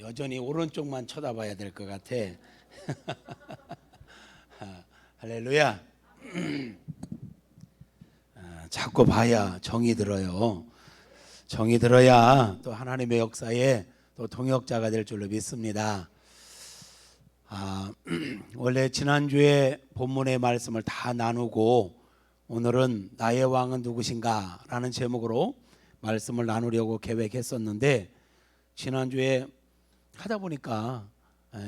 여전히 오른쪽만 쳐다봐야 될 것 같아. 할렐루야. 자꾸 봐야 정이 들어요. 정이 들어야 또 하나님의 역사에 또 동역자가 될 줄로 믿습니다. 원래 지난주에 본문의 말씀을 다 나누고 오늘은 나의 왕은 누구신가 라는 제목으로 말씀을 나누려고 계획했었는데, 지난주에 하다 보니까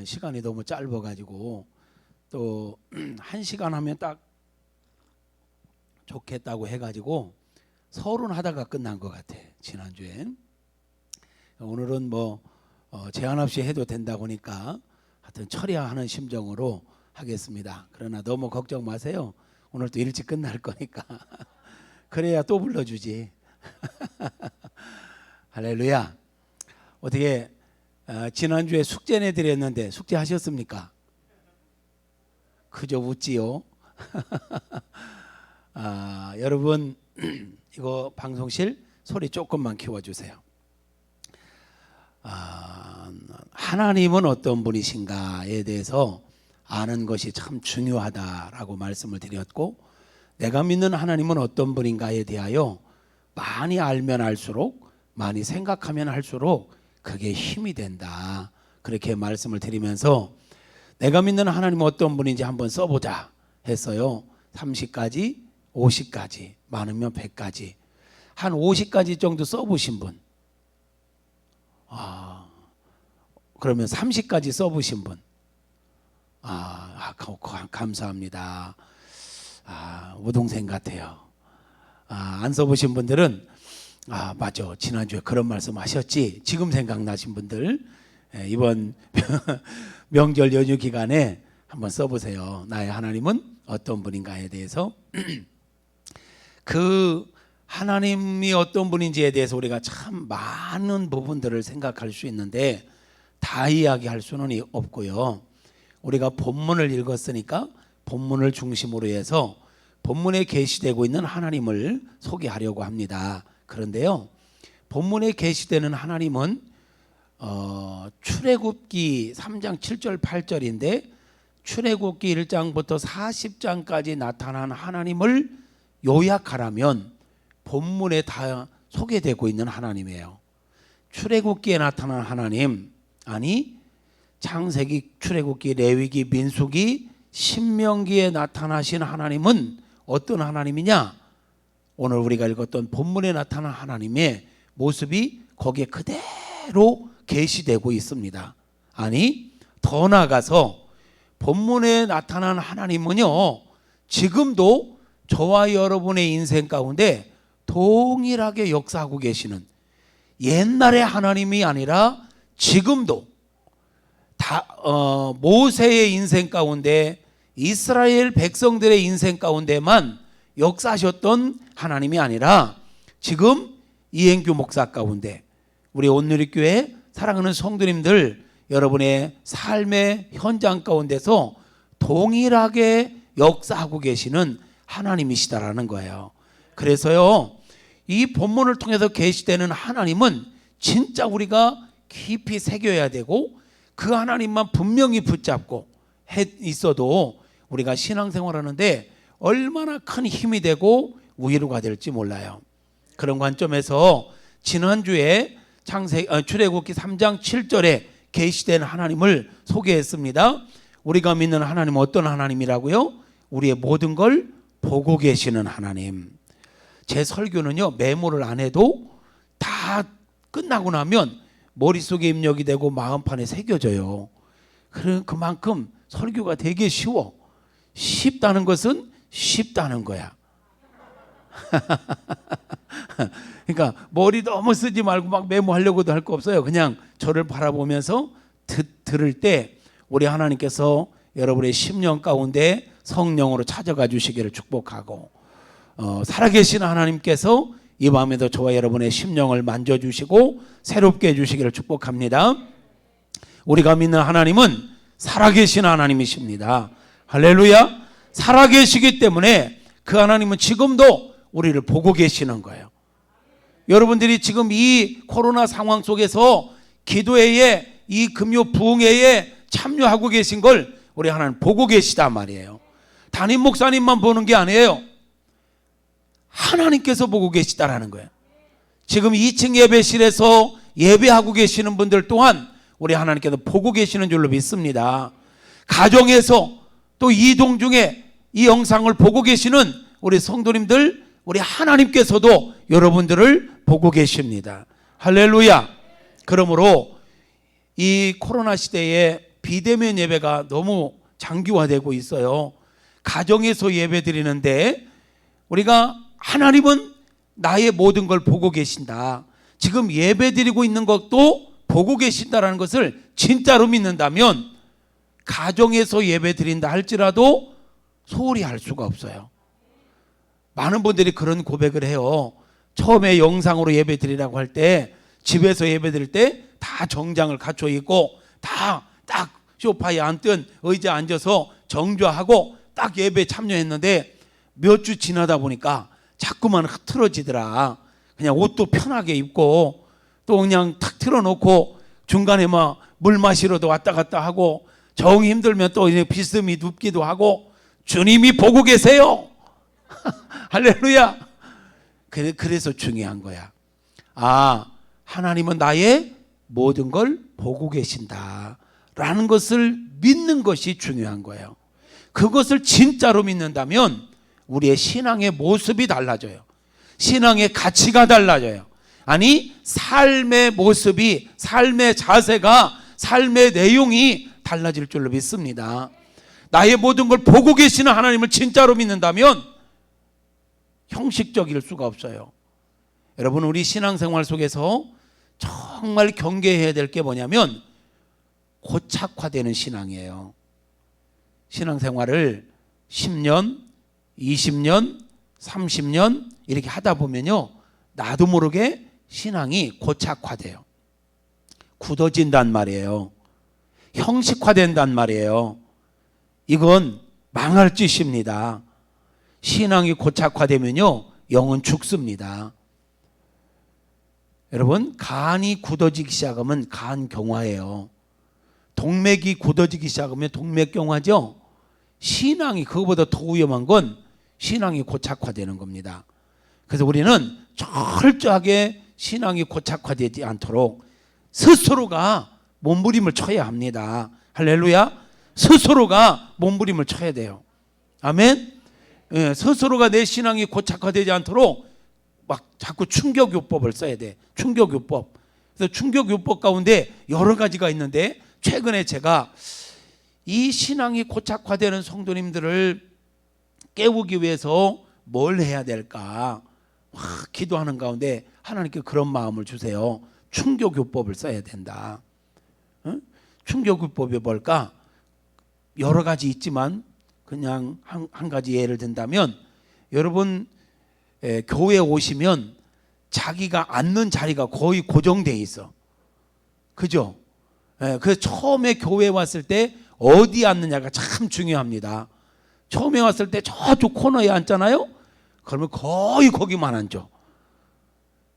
시간이 너무 짧아가지고 또 1시간 하면 딱 좋겠다고 해가지고 서론하다가 끝난 것 같아. 지난주엔. 오늘은 뭐 제한 없이 해도 된다고 하니까 하여튼 처리하는 심정으로 하겠습니다. 그러나 너무 걱정 마세요. 오늘 또 일찍 끝날 거니까. 그래야 또 불러주지. 할렐루야. 어떻게 지난주에 숙제 내드렸는데 숙제하셨습니까? 그저 웃지요. 여러분 이거 방송실 소리 조금만 키워주세요. 하나님은 어떤 분이신가에 대해서 아는 것이 참 중요하다라고 말씀을 드렸고, 내가 믿는 하나님은 어떤 분인가에 대하여 많이 알면 알수록, 많이 생각하면 할수록 그게 힘이 된다, 그렇게 말씀을 드리면서 내가 믿는 하나님은 어떤 분인지 한번 써보자 했어요. 30가지 50가지, 많으면 100가지, 한 50가지 정도 써보신 분, 그러면 30가지 써보신 분, 감사합니다. 우동생 같아요. 안 써보신 분들은 맞아, 지난주에 그런 말씀 하셨지, 지금 생각나신 분들 이번 명절 연휴 기간에 한번 써보세요. 나의 하나님은 어떤 분인가에 대해서. 그 하나님이 어떤 분인지에 대해서 우리가 참 많은 부분들을 생각할 수 있는데 다 이야기할 수는 없고요. 우리가 본문을 읽었으니까 본문을 중심으로 해서 본문에 계시되고 있는 하나님을 소개하려고 합니다. 그런데요, 본문에 계시되는 하나님은 출애굽기 3장 7절 8절인데 출애굽기 1장부터 40장까지 나타난 하나님을 요약하라면 본문에 다 소개되고 있는 하나님이에요. 출애굽기에 나타난 하나님, 아니 창세기, 출애굽기, 레위기, 민수기, 신명기에 나타나신 하나님은 어떤 하나님이냐? 오늘 우리가 읽었던 본문에 나타난 하나님의 모습이 거기에 그대로 계시되고 있습니다. 아니 더 나아가서 본문에 나타난 하나님은요, 지금도 저와 여러분의 인생 가운데 동일하게 역사하고 계시는, 옛날의 하나님이 아니라 지금도 모세의 인생 가운데, 이스라엘 백성들의 인생 가운데만 역사하셨던 하나님이 아니라 지금 이행규 목사 가운데, 우리 온누리교회 사랑하는 성도님들 여러분의 삶의 현장 가운데서 동일하게 역사하고 계시는 하나님이시다라는 거예요. 그래서요, 이 본문을 통해서 계시되는 하나님은 진짜 우리가 깊이 새겨야 되고, 그 하나님만 분명히 붙잡고 있어도 우리가 신앙생활하는데 얼마나 큰 힘이 되고 위로가 될지 몰라요. 그런 관점에서 지난주에 출애굽기 3장 7절에 계시된 하나님을 소개했습니다. 우리가 믿는 하나님은 어떤 하나님이라고요? 우리의 모든 걸 보고 계시는 하나님. 제 설교는요, 메모를 안 해도 다 끝나고 나면 머릿속에 입력이 되고 마음판에 새겨져요. 그만큼 설교가 되게 쉬워. 쉽다는 것은 쉽다는 거야. 그러니까 머리 너무 쓰지 말고 막 메모하려고도 할 거 없어요. 그냥 저를 바라보면서 들을 때 우리 하나님께서 여러분의 심령 가운데 성령으로 찾아가 주시기를 축복하고, 살아계신 하나님께서 이 밤에도 저와 여러분의 심령을 만져주시고 새롭게 해주시기를 축복합니다. 우리가 믿는 하나님은 살아계신 하나님이십니다. 할렐루야. 살아계시기 때문에 그 하나님은 지금도 우리를 보고 계시는 거예요. 여러분들이 지금 이 코로나 상황 속에서 기도회에 이 금요 부흥회에 참여하고 계신 걸 우리 하나님 보고 계시단 말이에요. 담임 목사님만 보는 게 아니에요. 하나님께서 보고 계시다라는 거예요. 지금 2층 예배실에서 예배하고 계시는 분들 또한 우리 하나님께서 보고 계시는 줄로 믿습니다. 가정에서 또 이동 중에 이 영상을 보고 계시는 우리 성도님들, 우리 하나님께서도 여러분들을 보고 계십니다. 할렐루야. 그러므로 이 코로나 시대에 비대면 예배가 너무 장기화되고 있어요. 가정에서 예배 드리는데 우리가 하나님은 나의 모든 걸 보고 계신다. 지금 예배 드리고 있는 것도 보고 계신다라는 것을 진짜로 믿는다면 가정에서 예배 드린다 할지라도 소홀히 할 수가 없어요. 많은 분들이 그런 고백을 해요. 처음에 영상으로 예배 드리라고 할 때 집에서 예배 드릴 때 다 정장을 갖춰 입고 다 딱 소파에 앉든 의자에 앉아서 정좌하고 딱 예배에 참여했는데 몇 주 지나다 보니까 자꾸만 흐트러지더라. 그냥 옷도 편하게 입고 또 그냥 탁 틀어놓고 중간에 막 물 마시러도 왔다 갔다 하고 정 힘들면 또 이제 비스듬히 눕기도 하고 주님이 보고 계세요. 할렐루야. 그래서 중요한 거야. 아, 하나님은 나의 모든 걸 보고 계신다라는 것을 믿는 것이 중요한 거예요. 그것을 진짜로 믿는다면 우리의 신앙의 모습이 달라져요. 신앙의 가치가 달라져요. 아니, 삶의 모습이, 삶의 자세가, 삶의 내용이 달라질 줄로 믿습니다. 나의 모든 걸 보고 계시는 하나님을 진짜로 믿는다면 형식적일 수가 없어요. 여러분, 우리 신앙생활 속에서 정말 경계해야 될 게 뭐냐면 고착화되는 신앙이에요. 신앙생활을 10년, 20년, 30년 이렇게 하다 보면요, 나도 모르게 신앙이 고착화돼요. 굳어진단 말이에요. 형식화된단 말이에요. 이건 망할 짓입니다. 신앙이 고착화되면요, 영은 죽습니다. 여러분, 간이 굳어지기 시작하면 간경화예요. 동맥이 굳어지기 시작하면 동맥경화죠. 신앙이 그거보다 더 위험한 건 신앙이 고착화되는 겁니다. 그래서 우리는 철저하게 신앙이 고착화되지 않도록 스스로가 몸부림을 쳐야 합니다. 할렐루야. 스스로가 몸부림을 쳐야 돼요. 아멘. 예, 스스로가 내 신앙이 고착화되지 않도록 막 자꾸 충격요법을 써야 돼. 충격요법. 그래서 충격요법 가운데 여러 가지가 있는데 최근에 제가 이 신앙이 고착화되는 성도님들을 깨우기 위해서 뭘 해야 될까 막 기도하는 가운데 하나님께 그런 마음을 주세요. 충격요법을 써야 된다. 응? 충격요법이 뭘까? 여러 가지 있지만 그냥 한 가지 예를 든다면, 여러분 교회에 오시면 자기가 앉는 자리가 거의 고정되어 있어. 그죠? 그래서 처음에 교회에 왔을 때 어디 앉느냐가 참 중요합니다. 처음에 왔을 때 저쪽 코너에 앉잖아요. 그러면 거의 거기만 앉아.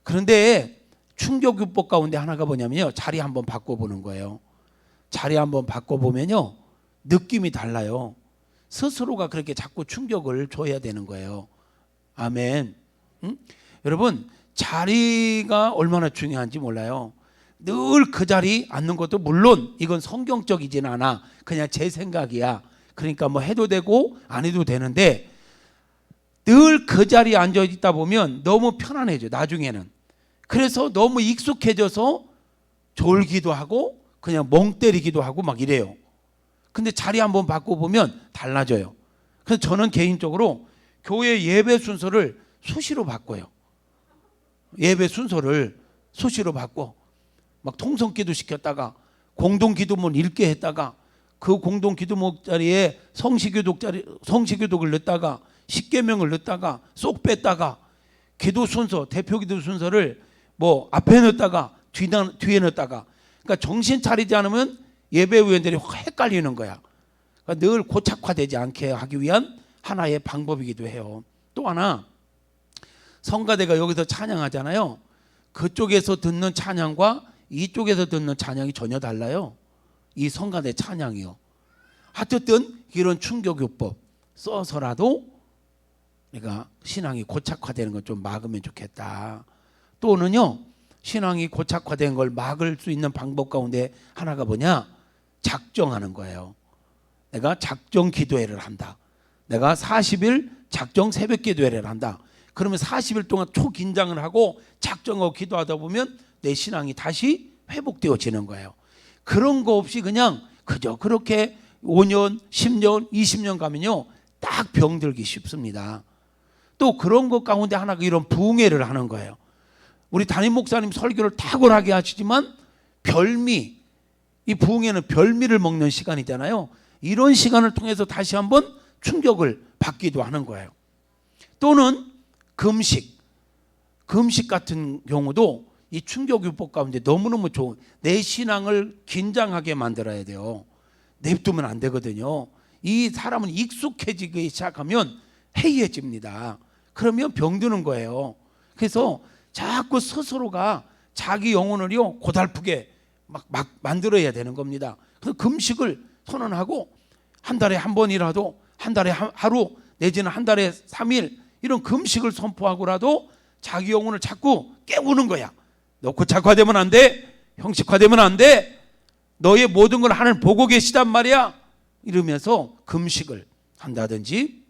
그런데 충격요법 가운데 하나가 뭐냐면요, 자리 한번 바꿔보는 거예요. 자리 한번 바꿔보면요, 느낌이 달라요. 스스로가 그렇게 자꾸 충격을 줘야 되는 거예요. 아멘. 응? 여러분, 자리가 얼마나 중요한지 몰라요. 늘 그 자리 앉는 것도 물론 이건 성경적이진 않아. 그냥 제 생각이야. 그러니까 뭐 해도 되고 안 해도 되는데 늘 그 자리에 앉아 있다 보면 너무 편안해져, 나중에는. 그래서 너무 익숙해져서 졸기도 하고 그냥 멍 때리기도 하고 막 이래요. 근데 자리 한번 바꿔보면 달라져요. 그래서 저는 개인적으로 교회 예배 순서를 수시로 바꿔요. 예배 순서를 수시로 바꿔. 막 통성기도 시켰다가 공동기도문 읽게 했다가 그 공동기도문 자리에 성시교독을 넣다가 십계명을 넣다가 쏙 뺐다가 기도 순서, 대표 기도 순서를 뭐 앞에 넣었다가 뒤에 넣었다가, 그러니까 정신 차리지 않으면 예배위원들이 헷갈리는 거야. 그러니까 늘 고착화되지 않게 하기 위한 하나의 방법이기도 해요. 또 하나, 성가대가 여기서 찬양하잖아요. 그쪽에서 듣는 찬양과 이쪽에서 듣는 찬양이 전혀 달라요. 이 성가대 찬양이요. 하여튼 이런 충격요법 써서라도 내가 신앙이 고착화되는 걸 좀 막으면 좋겠다. 또는요, 신앙이 고착화된 걸 막을 수 있는 방법 가운데 하나가 뭐냐? 작정하는 거예요. 내가 작정 기도회를 한다. 내가 40일 작정 새벽 기도회를 한다. 그러면 40일 동안 초긴장을 하고 작정하고 기도하다 보면 내 신앙이 다시 회복되어지는 거예요. 그런 거 없이 그냥 그저 그렇게 5년, 10년, 20년 가면요, 딱 병들기 쉽습니다. 또 그런 것 가운데 하나가 이런 부흥회를 하는 거예요. 우리 담임 목사님 설교를 탁월하게 하시지만 별미, 이 부흥회는 별미를 먹는 시간이잖아요. 이런 시간을 통해서 다시 한번 충격을 받기도 하는 거예요. 또는 금식 같은 경우도 이 충격요법 가운데 너무너무 좋은, 내 신앙을 긴장하게 만들어야 돼요. 냅두면 안 되거든요. 이 사람은 익숙해지기 시작하면 해이해집니다. 그러면 병드는 거예요. 그래서 자꾸 스스로가 자기 영혼을요 고달프게 막 만들어야 되는 겁니다. 그래서 금식을 선언하고 한 달에 한 번이라도, 한 달에 하루 내지는 한 달에 3일 이런 금식을 선포하고라도 자기 영혼을 자꾸 깨우는 거야. 너 고착화되면 안 돼. 형식화되면 안 돼. 너의 모든 걸 하나님 보고 계시단 말이야. 이러면서 금식을 한다든지,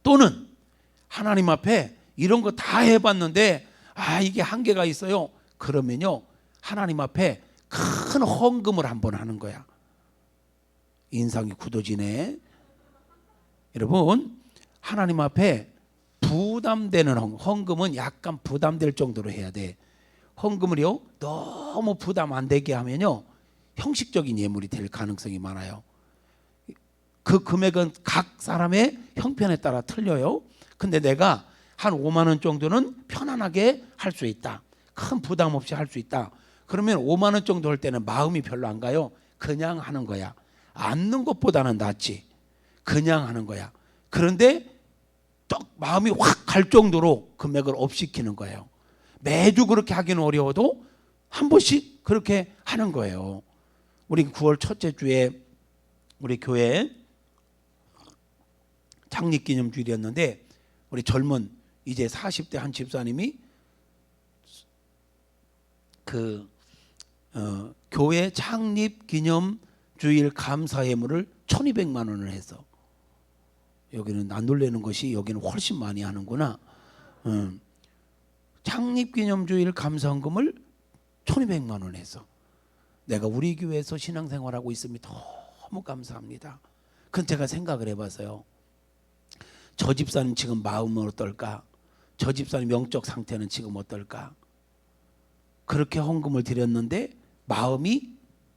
또는 하나님 앞에 이런 거 다 해봤는데 이게 한계가 있어요. 그러면요, 하나님 앞에 큰 헌금을 한번 하는 거야. 인상이 굳어지네. 여러분, 하나님 앞에 부담되는 헌금은 약간 부담될 정도로 해야 돼. 헌금을요 너무 부담 안 되게 하면요 형식적인 예물이 될 가능성이 많아요. 그 금액은 각 사람의 형편에 따라 틀려요. 근데 내가 한 5만 원 정도는 편안하게 할 수 있다. 큰 부담 없이 할 수 있다. 그러면 5만 원 정도 할 때는 마음이 별로 안 가요. 그냥 하는 거야. 앉는 것보다는 낫지. 그냥 하는 거야. 그런데 딱 마음이 확 갈 정도로 금액을 업시키는 거예요. 매주 그렇게 하기는 어려워도 한 번씩 그렇게 하는 거예요. 우리 9월 첫째 주에 우리 교회 창립기념주일이었는데, 우리 젊은 이제 40대 한 집사님이 교회 창립기념주일 감사예물을 1,200만 원을 해서, 여기는 안 놀래는 것이 여기는 훨씬 많이 하는구나. 창립기념주일 감사헌금을 1,200만 원 해서, 내가 우리 교회에서 신앙생활하고 있음이 너무 감사합니다. 그건 제가 생각을 해봤어요. 저 집사님 지금 마음은 어떨까? 저 집사님 영적 상태는 지금 어떨까? 그렇게 헌금을 드렸는데 마음이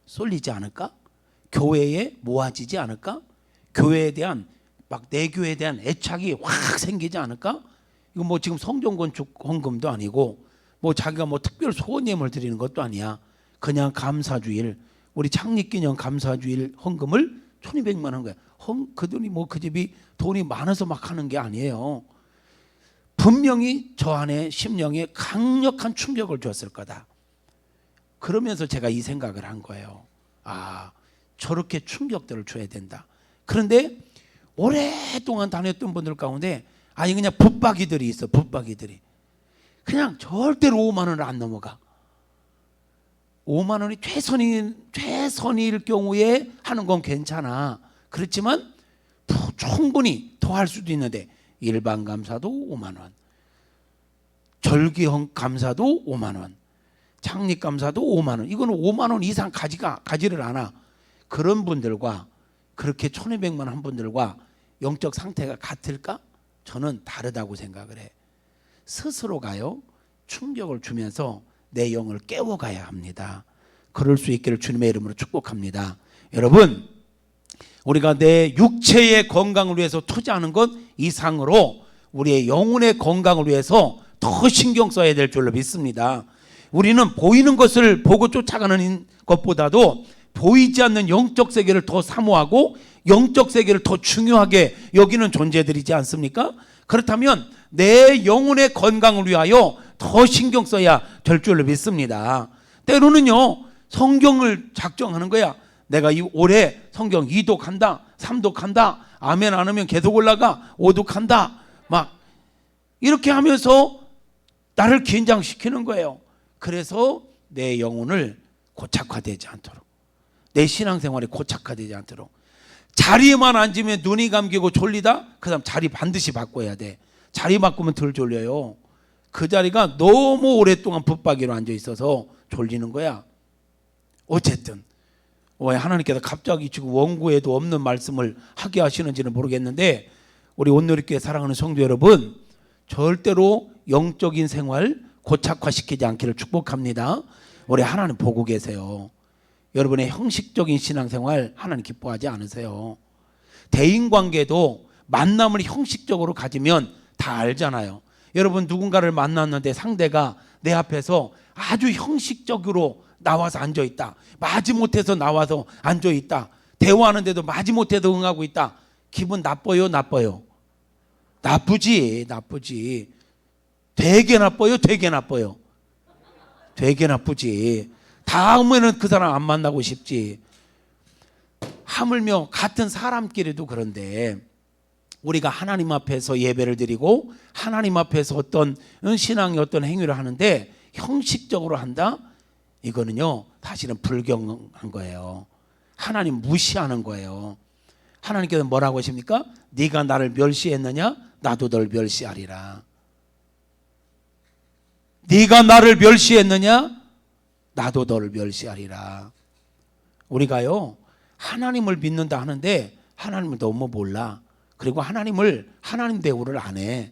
쏠리지 않을까? 교회에 모아지지 않을까? 교회에 대한 내 교회에 대한 애착이 확 생기지 않을까? 이거 뭐 지금 성전건축 헌금도 아니고 뭐 자기가 뭐 특별 소원 예물 드리는 것도 아니야. 그냥 감사주일, 우리 창립기념 감사주일 헌금을 1,200만 원 거야. 그 돈이 뭐 그 집이 돈이 많아서 막 하는 게 아니에요. 분명히 저 안에 심령에 강력한 충격을 줬을 거다. 그러면서 제가 이 생각을 한 거예요. 저렇게 충격들을 줘야 된다. 그런데 오랫동안 다녔던 분들 가운데 그냥 붙박이들이 있어. 붙박이들이 그냥 절대로 5만 원을 안 넘어가. 5만 원이 최선일 경우에 하는 건 괜찮아. 그렇지만 충분히 더 할 수도 있는데, 일반 감사도 5만 원, 절기 감사도 5만 원, 창립 감사도 5만 원. 이거는 5만 원 이상 가지를 않아. 그런 분들과 그렇게 1,200만 원 한 분들과 영적 상태가 같을까? 저는 다르다고 생각을 해. 스스로가요 충격을 주면서 내 영을 깨워가야 합니다. 그럴 수 있기를 주님의 이름으로 축복합니다. 여러분, 우리가 내 육체의 건강을 위해서 투자하는 것 이상으로 우리의 영혼의 건강을 위해서 더 신경 써야 될 줄로 믿습니다. 우리는 보이는 것을 보고 쫓아가는 것보다도 보이지 않는 영적 세계를 더 사모하고 영적 세계를 더 중요하게 여기는 존재들이지 않습니까? 그렇다면 내 영혼의 건강을 위하여 더 신경 써야 될 줄로 믿습니다. 때로는요 성경을 작정하는 거야. 내가 올해 성경 2독한다, 3독한다, 아멘 안 하면 계속 올라가, 5독한다, 막 이렇게 하면서 나를 긴장시키는 거예요. 그래서 내 영혼을 고착화되지 않도록, 내 신앙생활이 고착화되지 않도록. 자리에만 앉으면 눈이 감기고 졸리다? 그 다음 자리 반드시 바꿔야 돼. 자리 바꾸면 덜 졸려요. 그 자리가 너무 오랫동안 붙박이로 앉아 있어서 졸리는 거야. 어쨌든 왜 하나님께서 갑자기 지금 원고에도 없는 말씀을 하게 하시는지는 모르겠는데, 우리 온누리교회 사랑하는 성도 여러분, 절대로 영적인 생활 고착화시키지 않기를 축복합니다. 우리 하나님 보고 계세요. 여러분의 형식적인 신앙생활 하나님 기뻐하지 않으세요. 대인관계도 만남을 형식적으로 가지면 다 알잖아요. 여러분 누군가를 만났는데 상대가 내 앞에서 아주 형식적으로 나와서 앉아있다, 마지못해서 나와서 앉아있다, 대화하는데도 마지못해서 응하고 있다. 기분 나빠요? 나빠요? 나쁘지. 되게 나빠요? 되게 나빠요? 되게 나쁘지. 다음에는 그 사람 안 만나고 싶지. 하물며 같은 사람끼리도 그런데 우리가 하나님 앞에서 예배를 드리고 하나님 앞에서 어떤 신앙의 어떤 행위를 하는데 형식적으로 한다? 이거는요 사실은 불경한 거예요. 하나님 무시하는 거예요. 하나님께서 뭐라고 하십니까? 네가 나를 멸시했느냐? 나도 널 멸시하리라. 네가 나를 멸시했느냐? 나도 너를 멸시하리라. 우리가요 하나님을 믿는다 하는데 하나님을 너무 몰라. 그리고 하나님 대우를 안 해.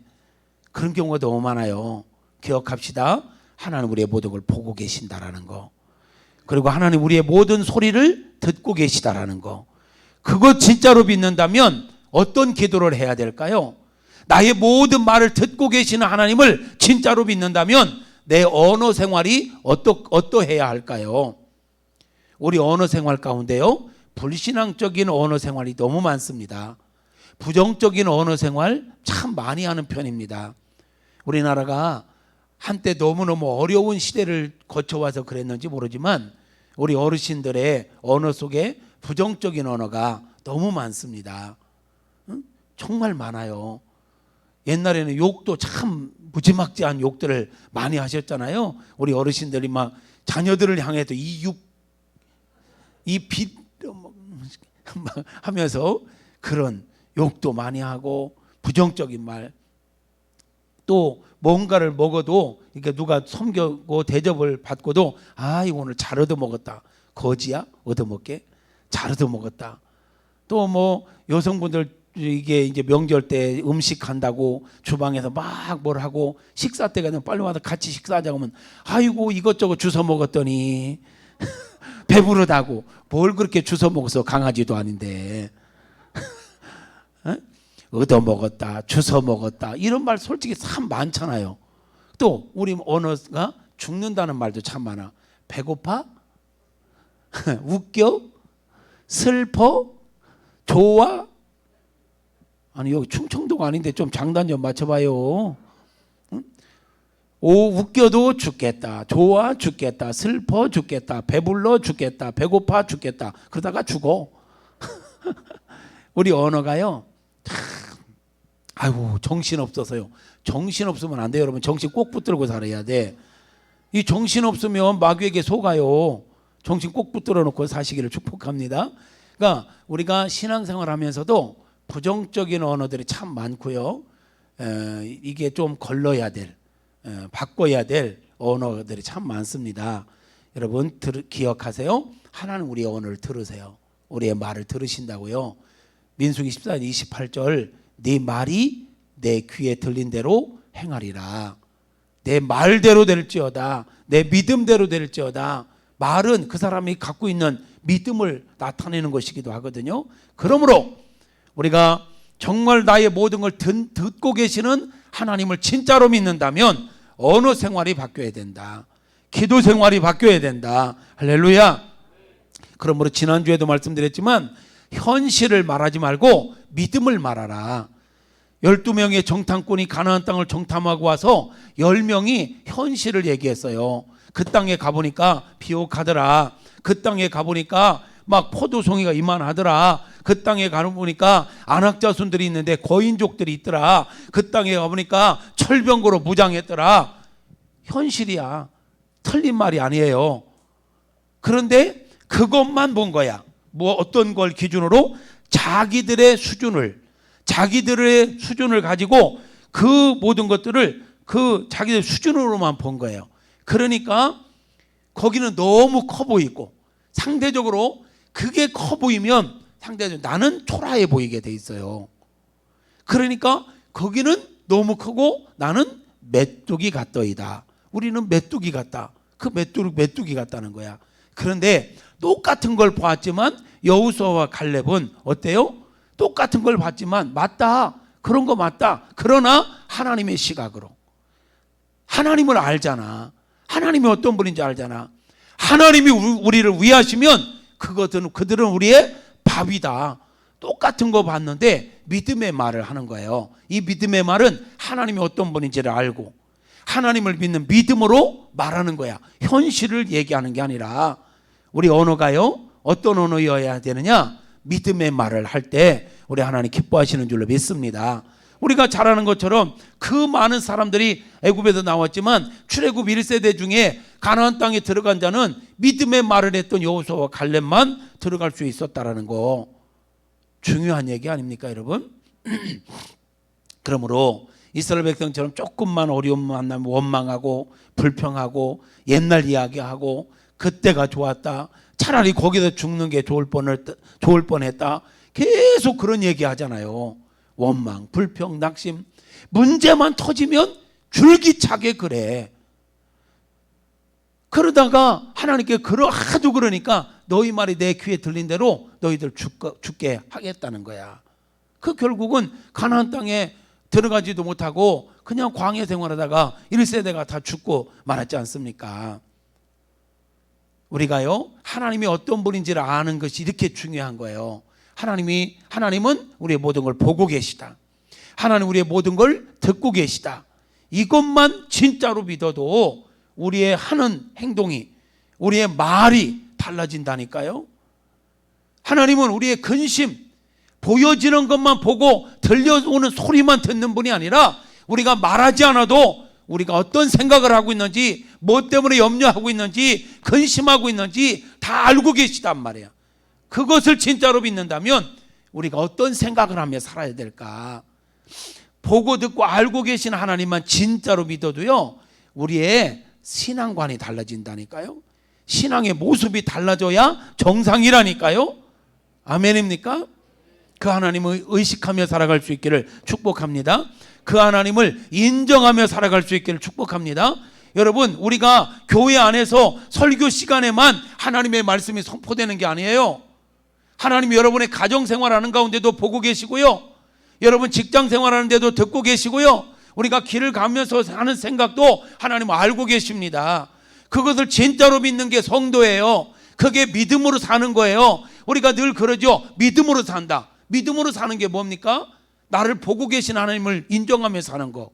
그런 경우가 너무 많아요. 기억합시다. 하나님 우리의 모든 걸 보고 계신다라는 거, 그리고 하나님 우리의 모든 소리를 듣고 계시다라는 거, 그거 진짜로 믿는다면 어떤 기도를 해야 될까요? 나의 모든 말을 듣고 계시는 하나님을 진짜로 믿는다면 내 언어 생활이 어떠해야 할까요? 우리 언어 생활 가운데요 불신앙적인 언어 생활이 너무 많습니다. 부정적인 언어 생활 참 많이 하는 편입니다. 우리나라가 한때 너무너무 어려운 시대를 거쳐와서 그랬는지 모르지만 우리 어르신들의 언어 속에 부정적인 언어가 너무 많습니다. 정말 많아요. 옛날에는 욕도 참 무지막지한 욕들을 많이 하셨잖아요. 우리 어르신들이 막 자녀들을 향해서 이빛 하면서 그런 욕도 많이 하고 부정적인 말, 또 뭔가를 먹어도 이렇게 누가 섬겨고 대접을 받고도 이거 오늘 잘 얻어먹었다. 거지야? 얻어먹게? 잘 얻어먹었다. 또 뭐 여성분들 이게 이제 명절 때 음식 한다고 주방에서 막 뭘 하고 식사 때가 되면 빨리 와서 같이 식사하자고 하면 아이고 이것저것 주워 먹었더니 배부르다고. 뭘 그렇게 주워 먹어서 강아지도 아닌데 얻어먹었다, 주워 먹었다, 이런 말 솔직히 참 많잖아요. 또 우리 언어가 죽는다는 말도 참 많아. 배고파? 웃겨? 슬퍼? 좋아? 아니 여기 충청도가 아닌데 좀 장단 좀 맞춰봐요. 웃겨도 죽겠다, 좋아 죽겠다, 슬퍼 죽겠다, 배불러 죽겠다, 배고파 죽겠다, 그러다가 죽어. 우리 언어가요 아이고 정신 없어서요. 정신 없으면 안 돼요 여러분. 정신 꼭 붙들고 살아야 돼. 이 정신 없으면 마귀에게 속아요. 정신 꼭 붙들어 놓고 사시기를 축복합니다. 그러니까 우리가 신앙생활 하면서도 부정적인 언어들이 참 많고요. 이게 좀 걸러야 될, 바꿔야 될 언어들이 참 많습니다. 여러분 기억하세요. 하나님 우리의 언어를 들으세요. 우리의 말을 들으신다고요. 민수기 14장 28절 네 말이 내 귀에 들린 대로 행하리라. 내 말대로 될지어다, 내 믿음대로 될지어다. 말은 그 사람이 갖고 있는 믿음을 나타내는 것이기도 하거든요. 그러므로 우리가 정말 나의 모든 걸 듣고 계시는 하나님을 진짜로 믿는다면 언어 생활이 바뀌어야 된다. 기도 생활이 바뀌어야 된다. 할렐루야. 그러므로 지난주에도 말씀드렸지만 현실을 말하지 말고 믿음을 말하라. 12명의 정탐꾼이 가나안 땅을 정탐하고 와서 10명이 현실을 얘기했어요. 그 땅에 가보니까 비옥하더라. 그 땅에 가보니까 막 포도송이가 이만하더라. 그 땅에 가보니까 안악자손들이 있는데 거인족들이 있더라. 그 땅에 가보니까 철병거로 무장했더라. 현실이야. 틀린 말이 아니에요. 그런데 그것만 본 거야. 뭐 어떤 걸 기준으로? 자기들의 수준을 가지고 그 모든 것들을 그 자기들 수준으로만 본 거예요. 그러니까 거기는 너무 커 보이고, 상대적으로 그게 커 보이면 상대적으로 나는 초라해 보이게 돼 있어요. 그러니까 거기는 너무 크고 나는 메뚜기 같더이다. 우리는 메뚜기 같다. 그 메뚜기 같다는 거야. 그런데 똑같은 걸 보았지만 여호수아와 갈렙은 어때요? 똑같은 걸 봤지만 맞다. 그런 거 맞다. 그러나 하나님의 시각으로. 하나님을 알잖아. 하나님이 어떤 분인지 알잖아. 하나님이 우리를 위하시면 그들은 우리의 밥이다. 똑같은 거 봤는데 믿음의 말을 하는 거예요. 이 믿음의 말은 하나님이 어떤 분인지를 알고 하나님을 믿는 믿음으로 말하는 거야. 현실을 얘기하는 게 아니라. 우리 언어가요, 어떤 언어여야 되느냐? 믿음의 말을 할 때 우리 하나님 기뻐하시는 줄로 믿습니다. 우리가 잘 아는 것처럼 그 많은 사람들이 애굽에서 나왔지만 출애굽 1세대 중에 가나안 땅에 들어간 자는 믿음의 말을 했던 여호수아와 갈렙만 들어갈 수 있었다라는 거, 중요한 얘기 아닙니까 여러분? 그러므로 이스라엘 백성처럼 조금만 어려움 만나면 원망하고 불평하고 옛날 이야기하고 그때가 좋았다, 차라리 거기서 죽는 게 좋을 뻔했다, 계속 그런 얘기 하잖아요. 원망, 불평, 낙심. 문제만 터지면 줄기차게 그래. 그러다가 하나님께 하도 그러니까 너희 말이 내 귀에 들린 대로 너희들 죽게 하겠다는 거야. 그 결국은 가나안 땅에 들어가지도 못하고 그냥 광야 생활하다가 1세대가 다 죽고 말았지 않습니까? 우리가요, 하나님이 어떤 분인지를 아는 것이 이렇게 중요한 거예요. 하나님은 우리의 모든 걸 보고 계시다. 하나님 우리의 모든 걸 듣고 계시다. 이것만 진짜로 믿어도 우리의 하는 행동이, 우리의 말이 달라진다니까요. 하나님은 우리의 근심, 보여지는 것만 보고 들려오는 소리만 듣는 분이 아니라 우리가 말하지 않아도 우리가 어떤 생각을 하고 있는지, 뭐 때문에 염려하고 있는지, 근심하고 있는지 다 알고 계시단 말이야. 그것을 진짜로 믿는다면 우리가 어떤 생각을 하며 살아야 될까? 보고 듣고 알고 계신 하나님만 진짜로 믿어도요, 우리의 신앙관이 달라진다니까요. 신앙의 모습이 달라져야 정상이라니까요. 아멘입니까? 그 하나님을 의식하며 살아갈 수 있기를 축복합니다. 그 하나님을 인정하며 살아갈 수 있기를 축복합니다. 여러분, 우리가 교회 안에서 설교 시간에만 하나님의 말씀이 선포되는 게 아니에요. 하나님이 여러분의 가정생활하는 가운데도 보고 계시고요, 여러분 직장생활하는데도 듣고 계시고요, 우리가 길을 가면서 하는 생각도 하나님은 알고 계십니다. 그것을 진짜로 믿는 게 성도예요. 그게 믿음으로 사는 거예요. 우리가 늘 그러죠. 믿음으로 산다. 믿음으로 사는 게 뭡니까? 나를 보고 계신 하나님을 인정하며 사는 거,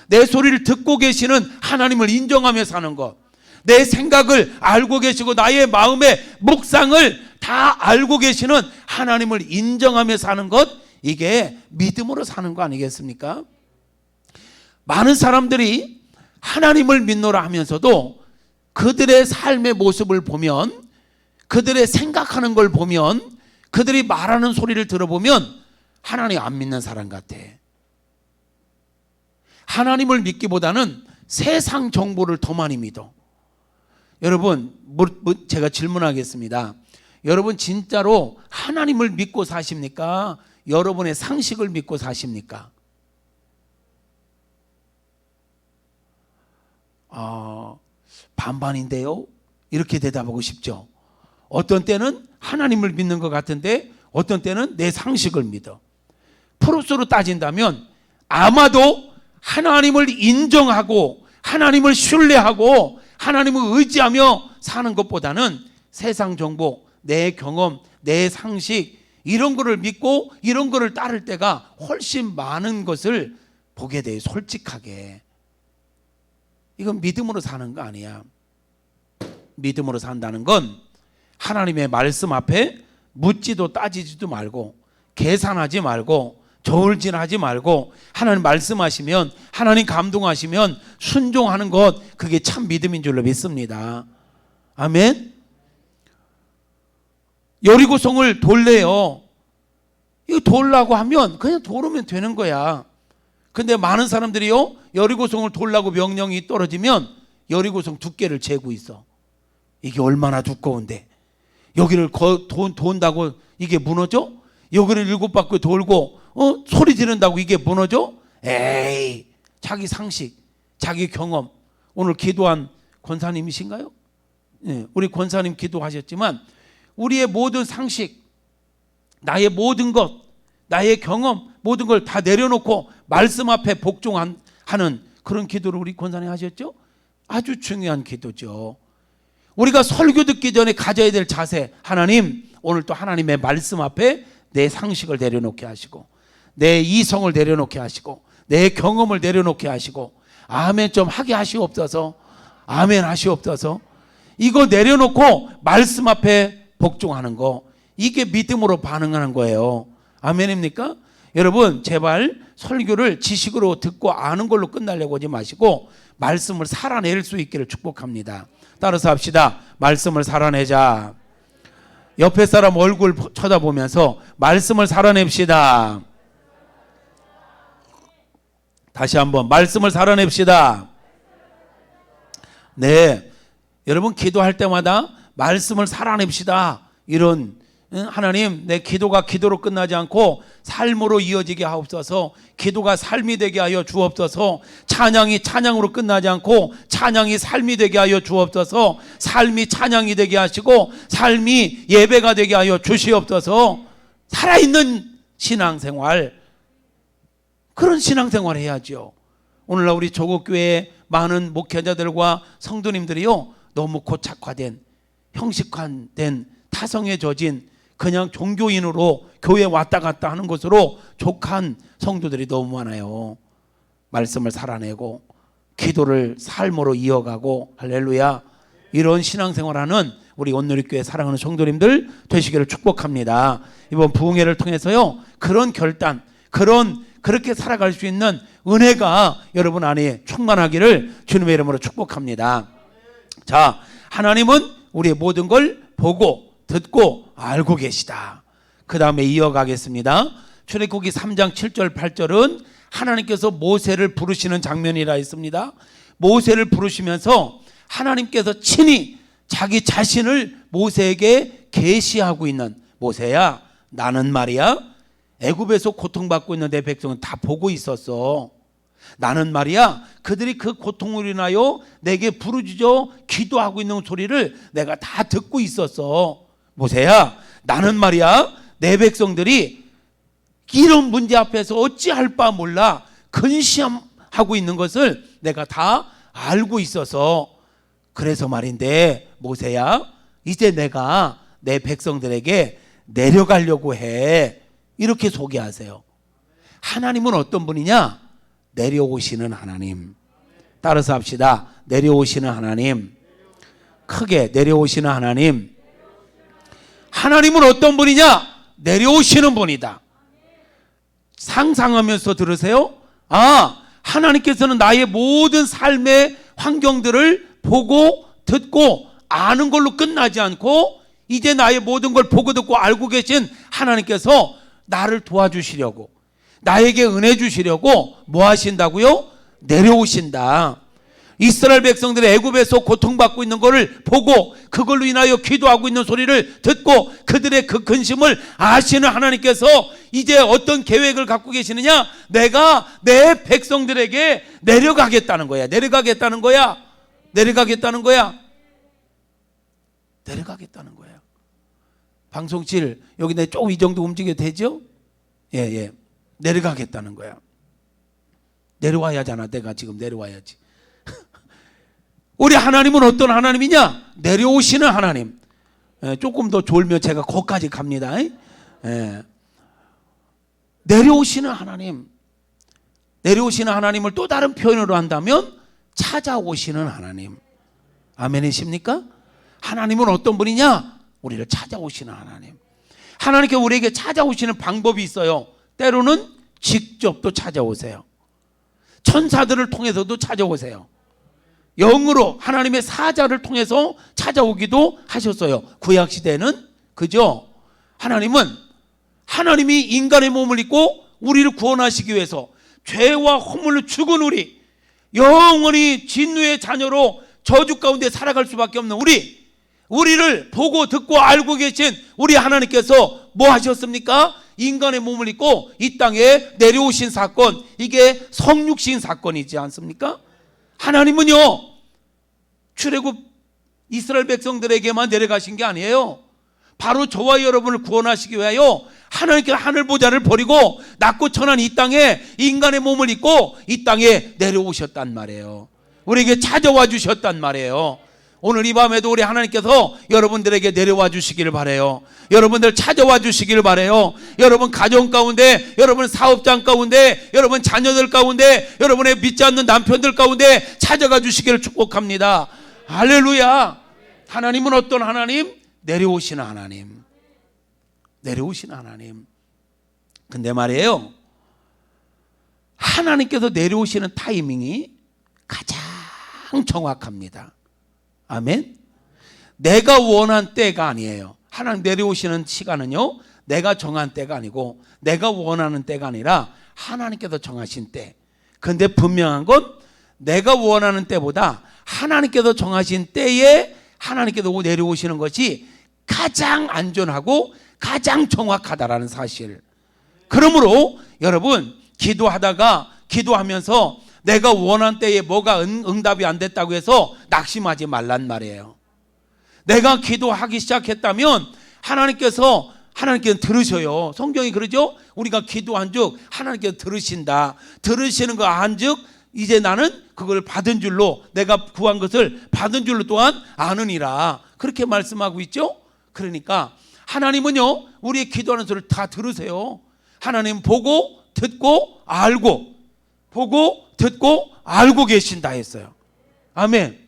내 소리를 듣고 계시는 하나님을 인정하며 사는 것, 내 생각을 알고 계시고 나의 마음의 묵상을 다 알고 계시는 하나님을 인정하며 사는 것, 이게 믿음으로 사는 거 아니겠습니까? 많은 사람들이 하나님을 믿노라 하면서도 그들의 삶의 모습을 보면, 그들의 생각하는 걸 보면, 그들이 말하는 소리를 들어보면 하나님 안 믿는 사람 같아. 하나님을 믿기보다는 세상 정보를 더 많이 믿어. 여러분, 제가 질문하겠습니다. 여러분 진짜로 하나님을 믿고 사십니까? 여러분의 상식을 믿고 사십니까? 반반인데요? 이렇게 대답하고 싶죠. 어떤 때는 하나님을 믿는 것 같은데 어떤 때는 내 상식을 믿어. 프로스로 따진다면 아마도 하나님을 인정하고 하나님을 신뢰하고 하나님을 의지하며 사는 것보다는 세상 정보, 내 경험, 내 상식, 이런 거를 믿고 이런 거를 따를 때가 훨씬 많은 것을 보게 돼요. 솔직하게. 이건 믿음으로 사는 거 아니야. 믿음으로 산다는 건 하나님의 말씀 앞에 묻지도 따지지도 말고 계산하지 말고 저울질하지 말고 하나님 말씀하시면 하나님 감동하시면 순종하는 것, 그게 참 믿음인 줄로 믿습니다. 아멘. 여리고성을 돌래요. 이거 돌라고 하면 그냥 돌으면 되는 거야. 근데 많은 사람들이요, 여리고성을 돌라고 명령이 떨어지면 여리고성 두께를 재고 있어. 이게 얼마나 두꺼운데 여기를 돈다고 이게 무너져? 여기를 7바퀴 돌고 소리 지른다고 이게 무너져? 에이, 자기 상식, 자기 경험. 오늘 기도한 권사님이신가요? 네, 우리 권사님 기도하셨지만 우리의 모든 상식, 나의 모든 것, 나의 경험, 모든 걸 다 내려놓고 말씀 앞에 복종하는 그런 기도를 우리 권사님 하셨죠? 아주 중요한 기도죠. 우리가 설교 듣기 전에 가져야 될 자세, 하나님, 오늘 또 하나님의 말씀 앞에 내 상식을 내려놓게 하시고 내 이성을 내려놓게 하시고 내 경험을 내려놓게 하시고 아멘 좀 하게 하시옵소서. 아멘 하시옵소서. 이거 내려놓고 말씀 앞에 복종하는 거, 이게 믿음으로 반응하는 거예요. 아멘입니까? 여러분, 제발 설교를 지식으로 듣고 아는 걸로 끝나려고 하지 마시고 말씀을 살아낼 수 있기를 축복합니다. 따라서 합시다. 말씀을 살아내자. 옆에 사람 얼굴 쳐다보면서 말씀을 살아냅시다. 다시 한번 말씀을 살아냅시다. 네, 여러분 기도할 때마다 말씀을 살아냅시다. 이런 하나님, 내 기도가 기도로 끝나지 않고 삶으로 이어지게 하옵소서. 기도가 삶이 되게 하여 주옵소서. 찬양이 찬양으로 끝나지 않고 찬양이 삶이 되게 하여 주옵소서. 삶이 찬양이 되게 하시고 삶이 예배가 되게 하여 주시옵소서. 살아있는 신앙생활, 그런 신앙생활 해야죠. 오늘날 우리 조국교회 많은 목회자들과 성도님들이요, 너무 고착화된, 형식화된, 타성에 젖은 그냥 종교인으로 교회 왔다 갔다 하는 것으로 족한 성도들이 너무 많아요. 말씀을 살아내고 기도를 삶으로 이어가고, 할렐루야, 이런 신앙생활하는 우리 온누리교회 사랑하는 성도님들 되시기를 축복합니다. 이번 부흥회를 통해서요, 그런 결단, 그렇게 살아갈 수 있는 은혜가 여러분 안에 충만하기를 주님의 이름으로 축복합니다. 자, 하나님은 우리의 모든 걸 보고 듣고 알고 계시다. 그 다음에 이어가겠습니다. 출애굽기 3장 7절 8절은 하나님께서 모세를 부르시는 장면이라 했습니다. 모세를 부르시면서 하나님께서 친히 자기 자신을 모세에게 계시하고 있는, 모세야, 나는 말이야 애굽에서 고통받고 있는 내 백성은 다 보고 있었어. 나는 말이야 그들이 그 고통으로 인하여 내게 부르짖어 기도하고 있는 소리를 내가 다 듣고 있었어. 모세야, 나는 말이야 내 백성들이 이런 문제 앞에서 어찌할 바 몰라 근심하고 있는 것을 내가 다 알고 있어서, 그래서 말인데 모세야, 이제 내가 내 백성들에게 내려가려고 해. 이렇게 소개하세요. 하나님은 어떤 분이냐? 내려오시는 하나님. 따라서 합시다. 내려오시는 하나님. 크게, 내려오시는 하나님. 하나님은 어떤 분이냐? 내려오시는 분이다. 상상하면서 들으세요. 아, 하나님께서는 나의 모든 삶의 환경들을 보고 듣고 아는 걸로 끝나지 않고 이제 나의 모든 걸 보고 듣고 알고 계신 하나님께서 나를 도와주시려고, 나에게 은혜 주시려고 뭐 하신다고요? 내려오신다. 이스라엘 백성들이 애굽에서 고통받고 있는 것을 보고 그걸로 인하여 기도하고 있는 소리를 듣고 그들의 그 근심을 아시는 하나님께서 이제 어떤 계획을 갖고 계시느냐? 내가 내 백성들에게 내려가겠다는 거야. 내려가겠다는 거야. 내려가겠다는 거야. 내려가겠다는 거야. 방송실 여기 내 조금 이 정도 움직여도 되죠? 예. 내려가겠다는 거야. 내려와야잖아. 내가 지금 내려와야지. 우리 하나님은 어떤 하나님이냐? 내려오시는 하나님. 조금 더 졸면 제가 거기까지 갑니다. 내려오시는 하나님. 내려오시는 하나님을 또 다른 표현으로 한다면 찾아오시는 하나님. 아멘이십니까? 하나님은 어떤 분이냐? 우리를 찾아오시는 하나님. 하나님께 우리에게 찾아오시는 방법이 있어요. 때로는 직접 또 찾아오세요. 천사들을 통해서도 찾아오세요. 영으로 하나님의 사자를 통해서 찾아오기도 하셨어요. 구약시대는 그죠? 하나님이 인간의 몸을 입고 우리를 구원하시기 위해서 죄와 허물로 죽은 우리, 영원히 진노의 자녀로 저주 가운데 살아갈 수밖에 없는 우리를 보고 듣고 알고 계신 우리 하나님께서 뭐 하셨습니까? 인간의 몸을 입고 이 땅에 내려오신 사건, 이게 성육신 사건이지 않습니까? 하나님은요, 출애굽 이스라엘 백성들에게만 내려가신 게 아니에요. 바로 저와 여러분을 구원하시기 위하여 하나님께 하늘 보좌를 버리고 낮고 천한 이 땅에 인간의 몸을 입고 이 땅에 내려오셨단 말이에요. 우리에게 찾아와 주셨단 말이에요. 오늘 이 밤에도 우리 하나님께서 여러분들에게 내려와 주시기를 바라요. 여러분들 찾아와 주시기를 바라요. 여러분 가정 가운데, 여러분 사업장 가운데, 여러분 자녀들 가운데, 여러분의 믿지 않는 남편들 가운데 찾아가 주시기를 축복합니다. 할렐루야. 하나님은 어떤 하나님? 내려오시는 하나님. 내려오시는 하나님. 근데 말이에요, 하나님께서 내려오시는 타이밍이 가장 정확합니다. 아멘. 내가 원한 때가 아니에요. 하나님 내려오시는 시간은요, 내가 정한 때가 아니고 내가 원하는 때가 아니라 하나님께서 정하신 때. 근데 분명한 건 내가 원하는 때보다 하나님께서 정하신 때에 하나님께서 내려오시는 것이 가장 안전하고 가장 정확하다라는 사실. 그러므로 여러분, 기도하면서 내가 원한 때에 뭐가 응답이 안 됐다고 해서 낙심하지 말란 말이에요. 내가 기도하기 시작했다면 하나님께서 들으셔요. 성경이 그러죠? 우리가 기도한 즉 하나님께서 들으신다. 들으시는 거 안 즉 이제 나는 그걸 받은 줄로, 내가 구한 것을 받은 줄로 또한 아느니라. 그렇게 말씀하고 있죠? 그러니까 하나님은요, 우리의 기도하는 소리를 다 들으세요. 하나님 보고 듣고 알고, 보고 듣고 알고 계신다 했어요. 아멘.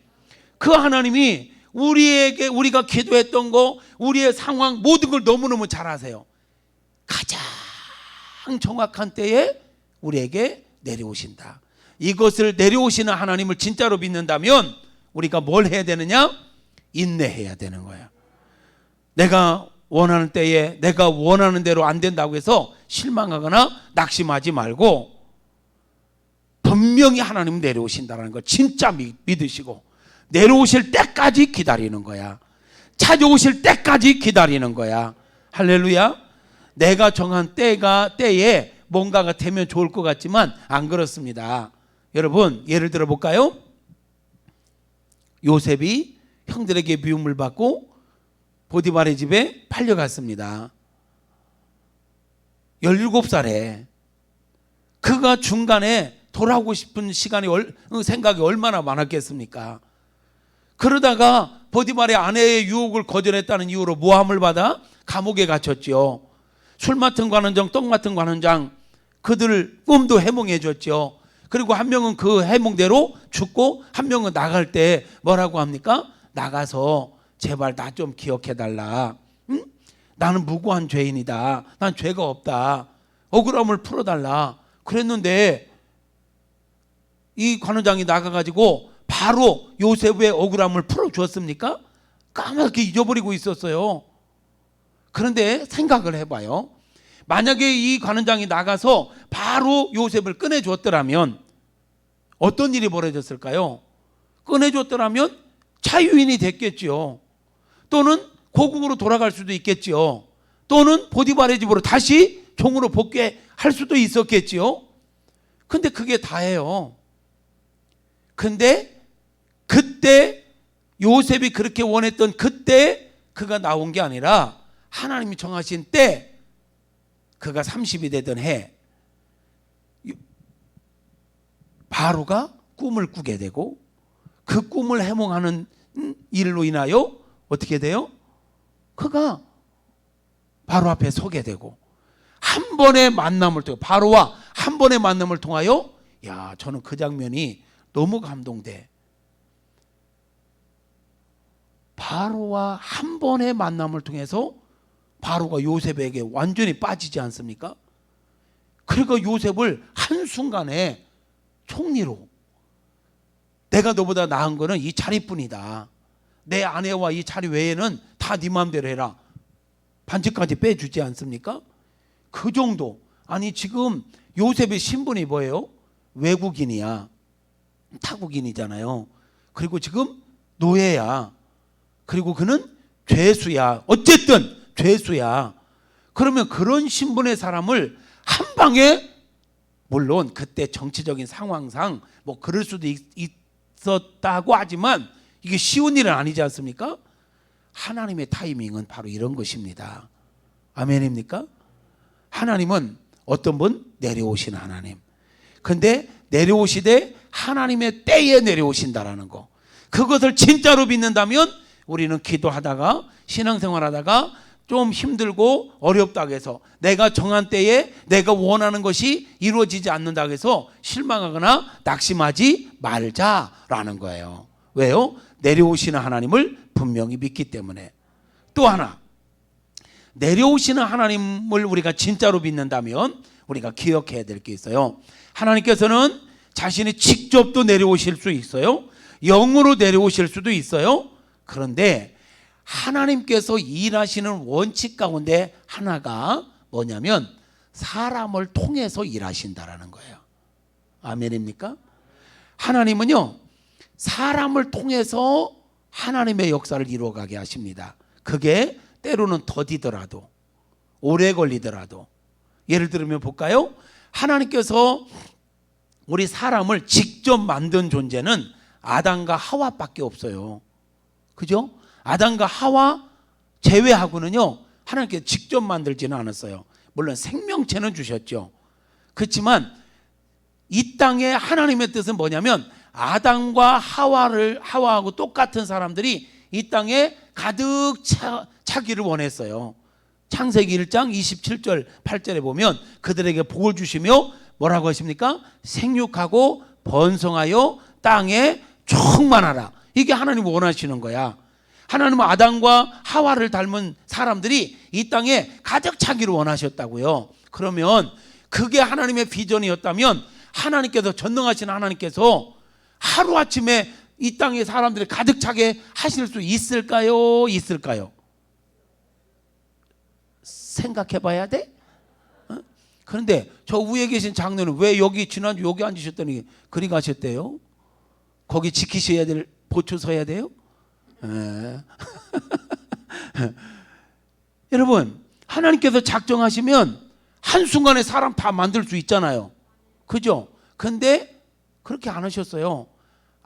그 하나님이 우리가 기도했던 거, 우리의 상황 모든 걸 너무너무 잘 아세요. 가장 정확한 때에 우리에게 내려오신다. 이것을 내려오시는 하나님을 진짜로 믿는다면 우리가 뭘 해야 되느냐? 인내해야 되는 거야. 내가 원하는 때에 내가 원하는 대로 안 된다고 해서 실망하거나 낙심하지 말고 분명히 하나님 내려오신다는 걸 진짜 믿으시고 내려오실 때까지 기다리는 거야. 찾아오실 때까지 기다리는 거야. 할렐루야. 내가 정한 때에 뭔가가 되면 좋을 것 같지만 안 그렇습니다. 여러분, 예를 들어 볼까요? 요셉이 형들에게 미움을 받고 보디발의 집에 팔려갔습니다. 17살에 그가 중간에 돌아오고 싶은 생각이 얼마나 많았겠습니까? 그러다가 보디발의 아내의 유혹을 거절했다는 이유로 모함을 받아 감옥에 갇혔죠. 술 맡은 관원장, 떡 맡은 관원장, 그들 꿈도 해몽해 줬죠. 그리고 한 명은 그 해몽대로 죽고 한 명은 나갈 때 뭐라고 합니까? 나가서 제발 나 좀 기억해 달라. 응? 나는 무고한 죄인이다. 난 죄가 없다. 억울함을 풀어달라. 그랬는데 이 관원장이 나가가지고 바로 요셉의 억울함을 풀어주었습니까? 까맣게 잊어버리고 있었어요. 그런데 생각을 해봐요. 만약에 이 관원장이 나가서 바로 요셉을 꺼내줬더라면 어떤 일이 벌어졌을까요? 꺼내줬더라면 자유인이 됐겠죠. 또는 고국으로 돌아갈 수도 있겠죠. 또는 보디발의 집으로 다시 종으로 복귀할 수도 있었겠지요. 근데 그게 다예요. 근데 그때 요셉이 그렇게 원했던 그때 그가 나온 게 아니라 하나님이 정하신 때, 그가 30이 되던 해 바로가 꿈을 꾸게 되고 그 꿈을 해몽하는 일로 인하여 어떻게 돼요? 그가 바로 앞에 서게 되고 한 번의 만남을 통해 바로와 한 번의 만남을 통하여 저는 그 장면이 너무 감동돼. 바로와 한 번의 만남을 통해서 바로가 요셉에게 완전히 빠지지 않습니까? 그러니까 요셉을 한순간에 총리로, 내가 너보다 나은 거는 이 자리뿐이다, 내 아내와 이 자리 외에는 다 네 마음대로 해라, 반지까지 빼주지 않습니까? 그 정도. 아니 지금 요셉의 신분이 뭐예요? 외국인이야, 타국인이잖아요. 그리고 지금 노예야. 그리고 그는 죄수야. 어쨌든 죄수야. 그러면 그런 신분의 사람을 한 방에, 물론 그때 정치적인 상황상 뭐 그럴 수도 있었다고 하지만 이게 쉬운 일은 아니지 않습니까? 하나님의 타이밍은 바로 이런 것입니다. 아멘입니까? 하나님은 어떤 분? 내려오신 하나님. 근데 내려오시되 하나님의 때에 내려오신다라는 거, 그것을 진짜로 믿는다면 우리는 기도하다가 신앙생활하다가 좀 힘들고 어렵다고 해서 내가 정한 때에 내가 원하는 것이 이루어지지 않는다고 해서 실망하거나 낙심하지 말자라는 거예요. 왜요? 내려오시는 하나님을 분명히 믿기 때문에. 또 하나, 내려오시는 하나님을 우리가 진짜로 믿는다면 우리가 기억해야 될 게 있어요. 하나님께서는 자신이 직접도 내려오실 수 있어요. 영으로 내려오실 수도 있어요. 그런데 하나님께서 일하시는 원칙 가운데 하나가 뭐냐면 사람을 통해서 일하신다라는 거예요. 아멘입니까? 하나님은요, 사람을 통해서 하나님의 역사를 이루어가게 하십니다. 그게 때로는 더디더라도, 오래 걸리더라도. 예를 들면 볼까요? 하나님께서 우리 사람을 직접 만든 존재는 아담과 하와밖에 없어요. 그죠? 아담과 하와 제외하고는요, 하나님께서 직접 만들지는 않았어요. 물론 생명체는 주셨죠. 그렇지만 이 땅에 하나님의 뜻은 뭐냐면 아담과 하와하고 똑같은 사람들이 이 땅에 가득 차기를 원했어요. 창세기 1장 27절 8절에 보면 그들에게 복을 주시며 뭐라고 하십니까? 생육하고 번성하여 땅에 충만하라. 이게 하나님 원하시는 거야. 하나님은 아담과 하와를 닮은 사람들이 이 땅에 가득 차기를 원하셨다고요. 그러면 그게 하나님의 비전이었다면 하나님께서, 전능하신 하나님께서 하루아침에 이 땅에 사람들이 가득 차게 하실 수 있을까요? 있을까요? 생각해 봐야 돼? 그런데 저 위에 계신 장로는 왜 여기 지난주 여기 앉으셨더니 그리 가셨대요? 거기 지키셔야 될 보초 서야 돼요? 여러분, 하나님께서 작정하시면 한순간에 사람 다 만들 수 있잖아요. 그죠? 근데 그렇게 안 하셨어요.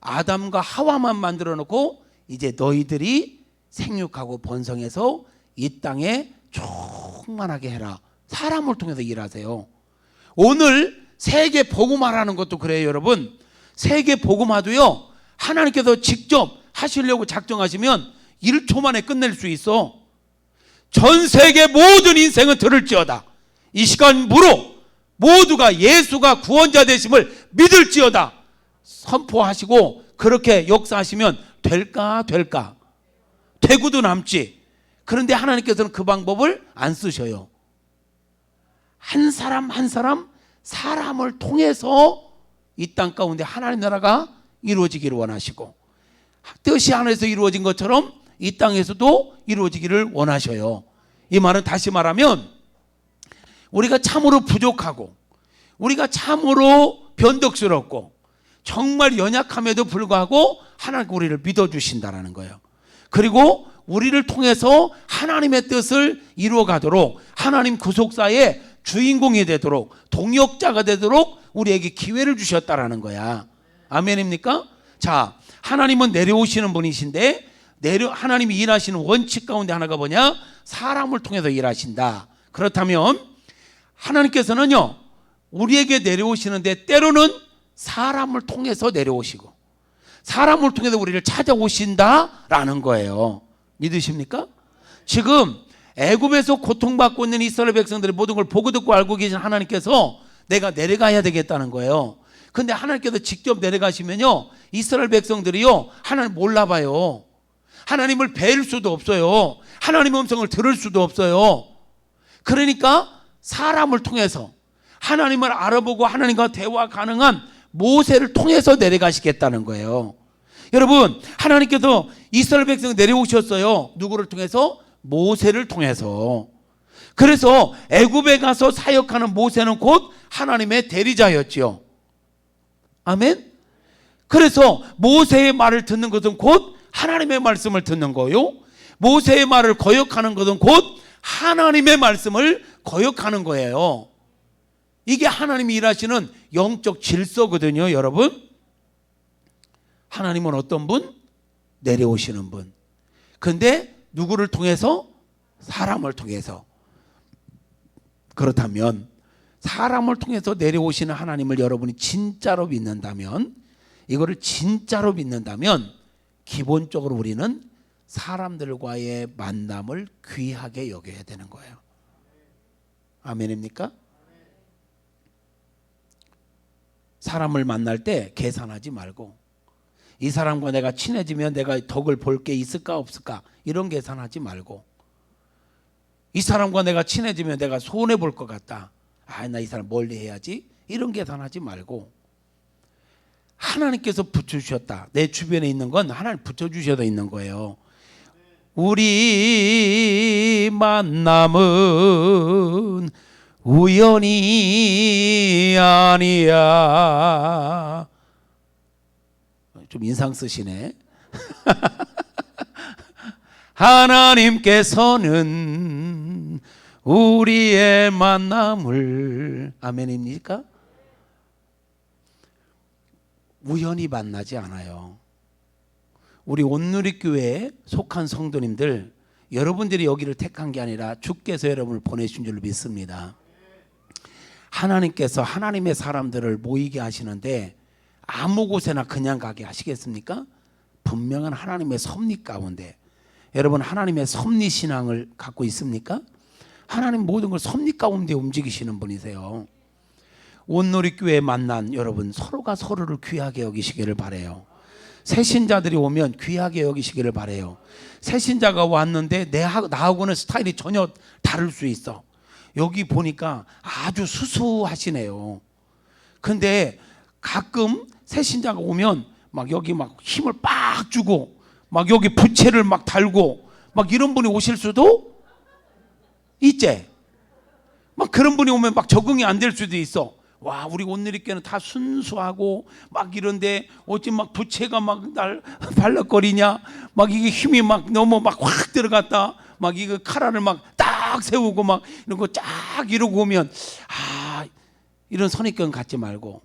아담과 하와만 만들어 놓고 이제 너희들이 생육하고 번성해서 이 땅에 충만하게 해라. 사람을 통해서 일하세요. 오늘 세계 복음화라는 것도 그래요, 여러분. 세계 복음화도요, 하나님께서 직접 하시려고 작정하시면 1초 만에 끝낼 수 있어. 전 세계 모든 인생은 들을지어다. 이 시간 무로 모두가 예수가 구원자 되심을 믿을지어다 선포하시고 그렇게 역사하시면 될까? 되고도 남지. 그런데 하나님께서는 그 방법을 안 쓰셔요. 한 사람 한 사람 사람을 통해서 이 땅 가운데 하나님 나라가 이루어지기를 원하시고, 뜻이 하늘에서 이루어진 것처럼 이 땅에서도 이루어지기를 원하셔요. 이 말은 다시 말하면 우리가 참으로 부족하고 우리가 참으로 변덕스럽고 정말 연약함에도 불구하고 하나님 우리를 믿어주신다는 거예요. 그리고 우리를 통해서 하나님의 뜻을 이루어가도록, 하나님 구속사의 주인공이 되도록, 동역자가 되도록 우리에게 기회를 주셨다라는 거야. 아멘입니까? 자, 하나님은 내려오시는 분이신데 하나님이 일하시는 원칙 가운데 하나가 뭐냐? 사람을 통해서 일하신다. 그렇다면 하나님께서는요, 우리에게 내려오시는데 때로는 사람을 통해서 내려오시고 사람을 통해서 우리를 찾아오신다라는 거예요. 믿으십니까? 지금 애굽에서 고통받고 있는 이스라엘 백성들의 모든 걸 보고 듣고 알고 계신 하나님께서 내가 내려가야 되겠다는 거예요. 근데 하나님께서 직접 내려가시면요, 이스라엘 백성들이요, 하나님 몰라봐요. 하나님을 뵐 수도 없어요. 하나님의 음성을 들을 수도 없어요. 그러니까 사람을 통해서 하나님을 알아보고 하나님과 대화 가능한 모세를 통해서 내려가시겠다는 거예요. 여러분, 하나님께서 이스라엘 백성 내려오셨어요. 누구를 통해서? 모세를 통해서. 그래서 애굽에 가서 사역하는 모세는 곧 하나님의 대리자였지요. 아멘. 그래서 모세의 말을 듣는 것은 곧 하나님의 말씀을 듣는 거요. 모세의 말을 거역하는 것은 곧 하나님의 말씀을 거역하는 거예요. 이게 하나님이 일하시는 영적 질서거든요, 여러분. 하나님은 어떤 분? 내려오시는 분. 근데 누구를 통해서? 사람을 통해서. 그렇다면 사람을 통해서 내려오시는 하나님을 여러분이 진짜로 믿는다면, 이거를 진짜로 믿는다면 기본적으로 우리는 사람들과의 만남을 귀하게 여겨야 되는 거예요. 아멘입니까? 사람을 만날 때 계산하지 말고, 이 사람과 내가 친해지면 내가 덕을 볼 게 있을까 없을까 이런 계산하지 말고, 이 사람과 내가 친해지면 내가 손해 볼 것 같다, 나 이 사람 멀리 해야지, 이런 계산하지 말고, 하나님께서 붙여주셨다. 내 주변에 있는 건 하나님 붙여주셔도 있는 거예요. 우리 만남은 우연이 아니야. 좀 인상 쓰시네. 하나님께서는 우리의 만남을, 아멘입니까? 우연히 만나지 않아요. 우리 온누리교회에 속한 성도님들, 여러분들이 여기를 택한 게 아니라 주께서 여러분을 보내신 줄로 믿습니다. 하나님께서 하나님의 사람들을 모이게 하시는데 아무 곳에나 그냥 가게 하시겠습니까? 분명한 하나님의 섭리 가운데. 여러분, 하나님의 섭리 신앙을 갖고 있습니까? 하나님 모든 걸 섭리 가운데 움직이시는 분이세요. 온누리교회에 만난 여러분, 서로가 서로를 귀하게 여기시기를 바라요. 새신자들이 오면 귀하게 여기시기를 바라요. 새신자가 왔는데 나하고는 스타일이 전혀 다를 수 있어. 여기 보니까 아주 수수하시네요. 근데 가끔 새신자가 오면 막 여기 막 힘을 빡 주고 막 여기 부채를 막 달고 막 이런 분이 오실 수도 있지. 막 그런 분이 오면 막 적응이 안 될 수도 있어. 와, 우리 온누리교회는 다 순수하고 막 이런데 어찌 막 부채가 막 날 발락거리냐, 막 이게 힘이 막 너무 막 확 들어갔다, 막 이거 카라를 막 딱 세우고 막 이런 거 쫙 이러고 오면, 이런 선입견 갖지 말고,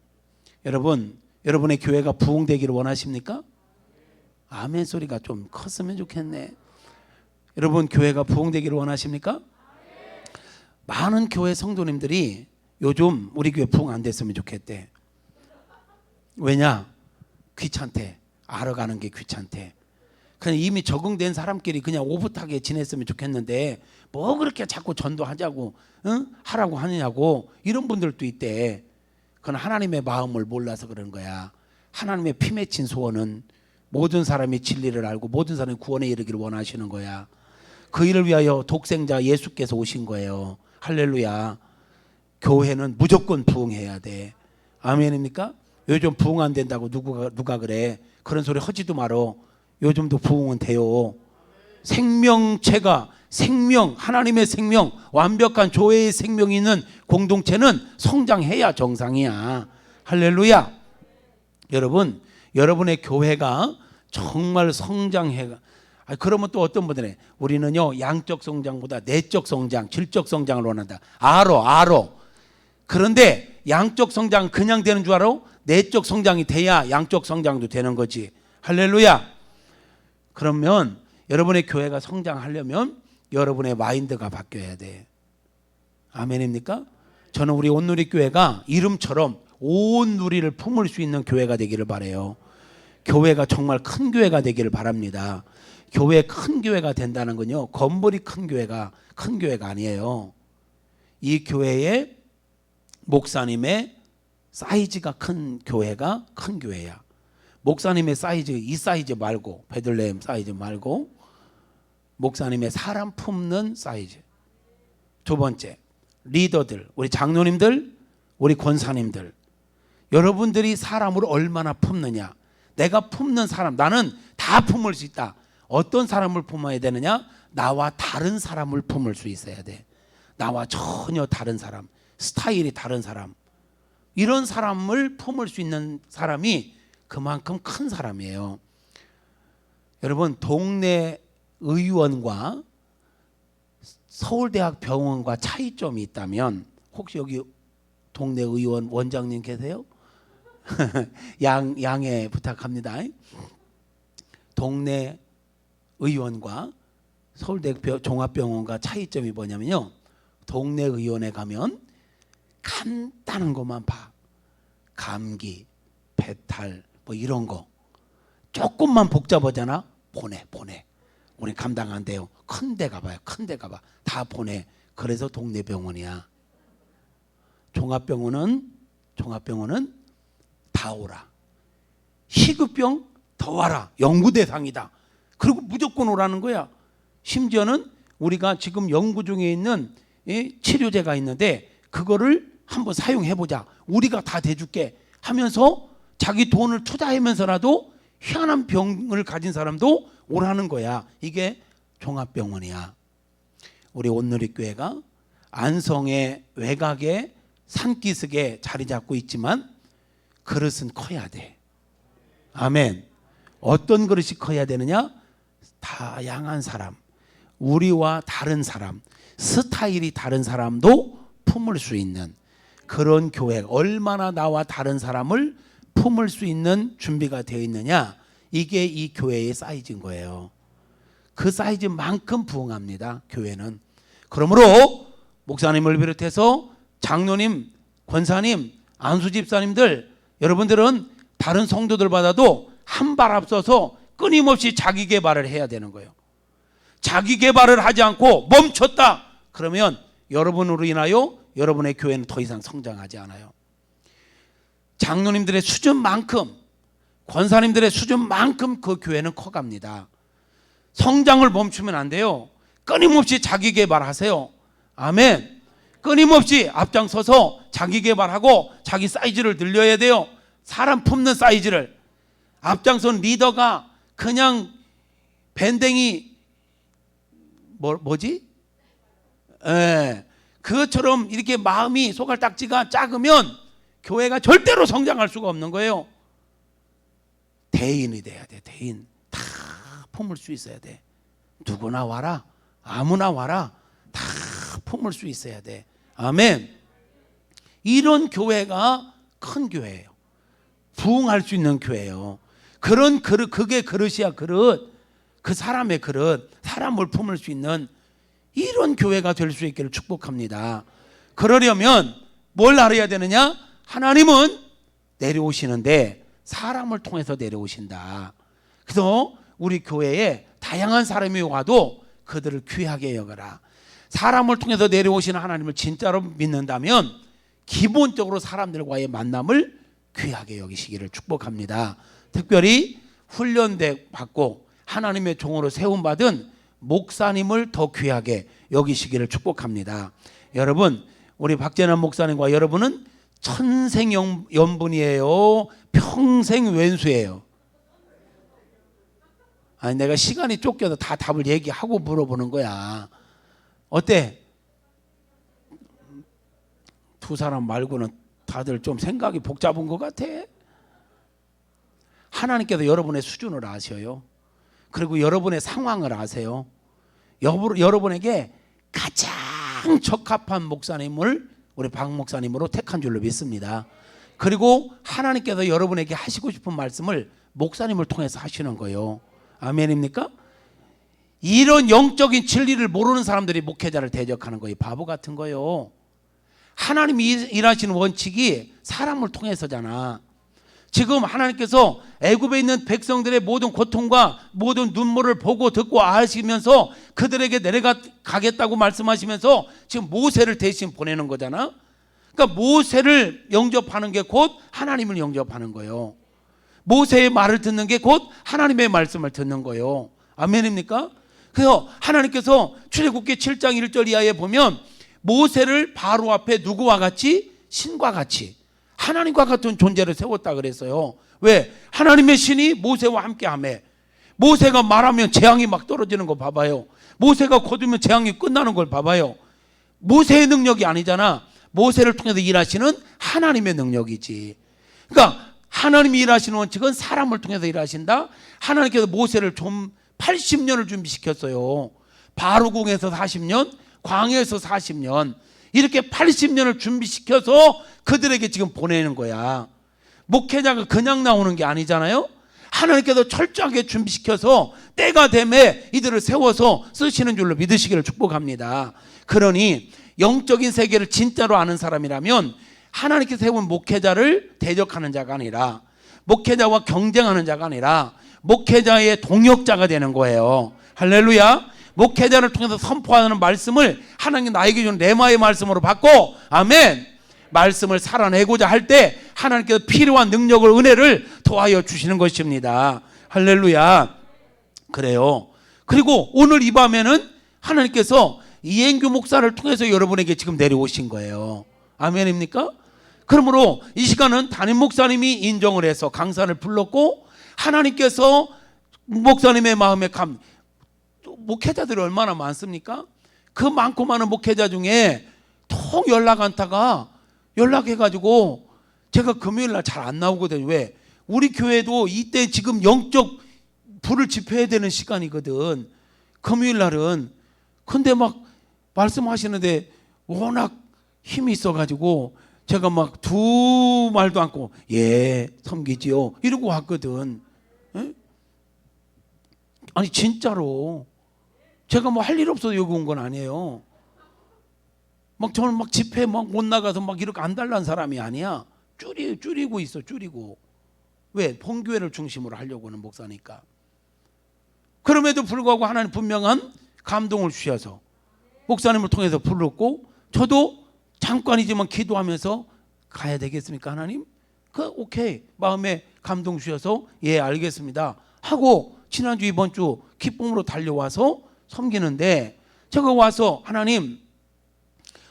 여러분, 여러분의 교회가 부흥되기를 원하십니까? 아멘 소리가 좀 컸으면 좋겠네. 여러분, 교회가 부흥되기를 원하십니까? 많은 교회 성도님들이 요즘 우리 교회 부흥 안 됐으면 좋겠대. 왜냐? 귀찮대. 알아가는 게 귀찮대. 그냥 이미 적응된 사람끼리 그냥 오붓하게 지냈으면 좋겠는데 뭐 그렇게 자꾸 전도하자고, 하라고 하느냐고, 이런 분들도 있대. 그건 하나님의 마음을 몰라서 그런 거야. 하나님의 피 맺힌 소원은 모든 사람이 진리를 알고 모든 사람이 구원에 이르기를 원하시는 거야. 그 일을 위하여 독생자 예수께서 오신 거예요. 할렐루야. 교회는 무조건 부흥해야 돼. 아멘입니까? 요즘 부흥 안 된다고 누가 그래? 그런 소리 하지도 말어. 요즘도 부흥은 돼요. 생명체가, 생명, 하나님의 생명, 완벽한 교회의 생명이 있는 공동체는 성장해야 정상이야. 할렐루야. 여러분, 여러분의 교회가 정말 성장해가, 그러면 또 어떤 분들은 우리는요 양적 성장보다 내적 성장, 질적 성장을 원한다. 알아. 그런데 양적 성장 그냥 되는 줄 알아? 내적 성장이 돼야 양적 성장도 되는 거지. 할렐루야. 그러면 여러분의 교회가 성장하려면 여러분의 마인드가 바뀌어야 돼. 아멘입니까? 저는 우리 온누리교회가 이름처럼 온 누리를 품을 수 있는 교회가 되기를 바라요. 교회가 정말 큰 교회가 되기를 바랍니다. 교회 큰 교회가 된다는 건요, 건물이 큰 교회가 아니에요. 이 교회의 목사님의 사이즈가 큰 교회가 큰 교회야. 목사님의 사이즈, 이 사이즈 말고, 베들레헴 사이즈 말고 목사님의 사람 품는 사이즈. 두 번째, 리더들, 우리 장로님들, 우리 권사님들, 여러분들이 사람을 얼마나 품느냐. 내가 품는 사람, 나는 다 품을 수 있다. 어떤 사람을 품어야 되느냐? 나와 다른 사람을 품을 수 있어야 돼. 나와 전혀 다른 사람, 스타일이 다른 사람, 이런 사람을 품을 수 있는 사람이 그만큼 큰 사람이에요. 여러분, 동네 의원과 서울대학 병원과 차이점이 있다면, 혹시 여기 동네 의원 원장님 계세요? 양해 부탁합니다. 동네 의원과 서울대 종합병원과 차이점이 뭐냐면요, 동네 의원에 가면 간단한 것만 봐. 감기, 배탈 뭐 이런 거. 조금만 복잡하잖아, 보내. 우리 감당 안 돼요. 큰 데 가봐요. 큰 데 가봐. 다 보내. 그래서 동네 병원이야. 종합병원은 다 오라. 희귀병 더 와라. 연구 대상이다. 그리고 무조건 오라는 거야. 심지어는 우리가 지금 연구 중에 있는 치료제가 있는데 그거를 한번 사용해보자. 우리가 다 대줄게 하면서 자기 돈을 투자하면서라도 희한한 병을 가진 사람도 오라는 거야. 이게 종합병원이야. 우리 온누리교회가 안성의 외곽에 산기슭에 자리 잡고 있지만 그릇은 커야 돼. 아멘. 어떤 그릇이 커야 되느냐? 다양한 사람, 우리와 다른 사람, 스타일이 다른 사람도 품을 수 있는 그런 교회. 얼마나 나와 다른 사람을 품을 수 있는 준비가 되어 있느냐, 이게 이 교회의 사이즈인 거예요. 그 사이즈만큼 부응합니다, 교회는. 그러므로 목사님을 비롯해서 장로님, 권사님, 안수집사님들, 여러분들은 다른 성도들 받아도 한 발 앞서서 끊임없이 자기 개발을 해야 되는 거예요. 자기 개발을 하지 않고 멈췄다 그러면 여러분으로 인하여 여러분의 교회는 더 이상 성장하지 않아요. 장로님들의 수준만큼, 권사님들의 수준만큼 그 교회는 커갑니다. 성장을 멈추면 안 돼요. 끊임없이 자기 개발하세요. 아멘. 끊임없이 앞장서서 자기 개발하고 자기 사이즈를 늘려야 돼요. 사람 품는 사이즈를. 앞장선 리더가 그냥 밴댕이 뭐지? 그것처럼 이렇게 마음이 소갈딱지가 작으면 교회가 절대로 성장할 수가 없는 거예요. 대인이 돼야 돼. 대인. 다 품을 수 있어야 돼. 누구나 와라. 아무나 와라. 다 품을 수 있어야 돼. 아멘. 이런 교회가 큰 교회예요. 부흥할 수 있는 교회예요. 그런 그릇, 그게 그릇이야. 그릇. 그 사람의 그릇, 사람을 품을 수 있는 이런 교회가 될 수 있기를 축복합니다. 그러려면 뭘 알아야 되느냐? 하나님은 내려오시는데 사람을 통해서 내려오신다. 그래서 우리 교회에 다양한 사람이 와도 그들을 귀하게 여겨라. 사람을 통해서 내려오시는 하나님을 진짜로 믿는다면 기본적으로 사람들과의 만남을 귀하게 여기시기를 축복합니다. 특별히 훈련대 받고 하나님의 종으로 세움받은 목사님을 더 귀하게 여기시기를 축복합니다. 여러분, 우리 박재남 목사님과 여러분은 천생연분이에요? 평생 왼수예요? 아니, 내가 시간이 쫓겨서 다 답을 얘기하고 물어보는 거야. 어때? 두 사람 말고는 다들 좀 생각이 복잡한 것 같아. 하나님께서 여러분의 수준을 아셔요. 그리고 여러분의 상황을 아세요. 여러분에게 가장 적합한 목사님을 우리 박 목사님으로 택한 줄로 믿습니다. 그리고 하나님께서 여러분에게 하시고 싶은 말씀을 목사님을 통해서 하시는 거예요. 아멘입니까? 이런 영적인 진리를 모르는 사람들이 목회자를 대적하는 거예요. 바보 같은 거예요. 하나님이 일하시는 원칙이 사람을 통해서잖아. 지금 하나님께서 애굽에 있는 백성들의 모든 고통과 모든 눈물을 보고 듣고 아시면서 그들에게 내려가겠다고 말씀하시면서 지금 모세를 대신 보내는 거잖아. 그러니까 모세를 영접하는 게 곧 하나님을 영접하는 거예요. 모세의 말을 듣는 게 곧 하나님의 말씀을 듣는 거예요. 아멘입니까? 그래서 하나님께서 출애굽기 7장 1절 이하에 보면 모세를 바로 앞에 누구와 같이? 신과 같이, 하나님과 같은 존재를 세웠다 그랬어요. 왜? 하나님의 신이 모세와 함께 하며, 모세가 말하면 재앙이 막 떨어지는 거 봐봐요. 모세가 거두면 재앙이 끝나는 걸 봐봐요. 모세의 능력이 아니잖아. 모세를 통해서 일하시는 하나님의 능력이지. 그러니까 하나님이 일하시는 원칙은 사람을 통해서 일하신다. 하나님께서 모세를 좀 80년을 준비시켰어요. 바로궁에서 40년, 광야에서 40년, 이렇게 80년을 준비시켜서 그들에게 지금 보내는 거야. 목회자가 그냥 나오는 게 아니잖아요. 하나님께서 철저하게 준비시켜서 때가 되매 이들을 세워서 쓰시는 줄로 믿으시기를 축복합니다. 그러니 영적인 세계를 진짜로 아는 사람이라면 하나님께서 세운 목회자를 대적하는 자가 아니라, 목회자와 경쟁하는 자가 아니라 목회자의 동역자가 되는 거예요. 할렐루야. 목회자를 통해서 선포하는 말씀을 하나님 나에게 준 레마의 말씀으로 받고, 아멘, 말씀을 살아내고자 할 때 하나님께서 필요한 능력을, 은혜를 더하여 주시는 것입니다. 할렐루야. 그래요. 그리고 오늘 이 밤에는 하나님께서 이행규 목사를 통해서 여러분에게 지금 내려오신 거예요. 아멘입니까? 그러므로 이 시간은 담임 목사님이 인정을 해서 강사를 불렀고, 하나님께서 목사님의 마음에 목회자들이 얼마나 많습니까? 그 많고 많은 목회자 중에 통 연락 안타가 연락해가지고 제가 금요일날 잘 안 나오거든요. 왜? 우리 교회도 이때 지금 영적 불을 지펴야 되는 시간이거든, 금요일날은. 근데 막 말씀하시는데 워낙 힘이 있어가지고 제가 막 두 말도 않고 예 섬기지요 이러고 왔거든. 에? 아니 진짜로 제가 뭐 할 일 없어서 여기 온 건 아니에요. 막 저는 막 집회 막 못 나가서 막 이렇게 안달난 사람이 아니야. 줄이고 있어, 줄이고. 왜? 본교회를 중심으로 하려고 하는 목사니까. 그럼에도 불구하고 하나님 분명한 감동을 주셔서 목사님을 통해서 불렀고, 저도 잠깐이지만 기도하면서 가야 되겠습니까 하나님? 오케이, 마음에 감동 주셔서 예 알겠습니다 하고 지난주 이번주 기쁨으로 달려와서 섬기는데, 제가 와서 하나님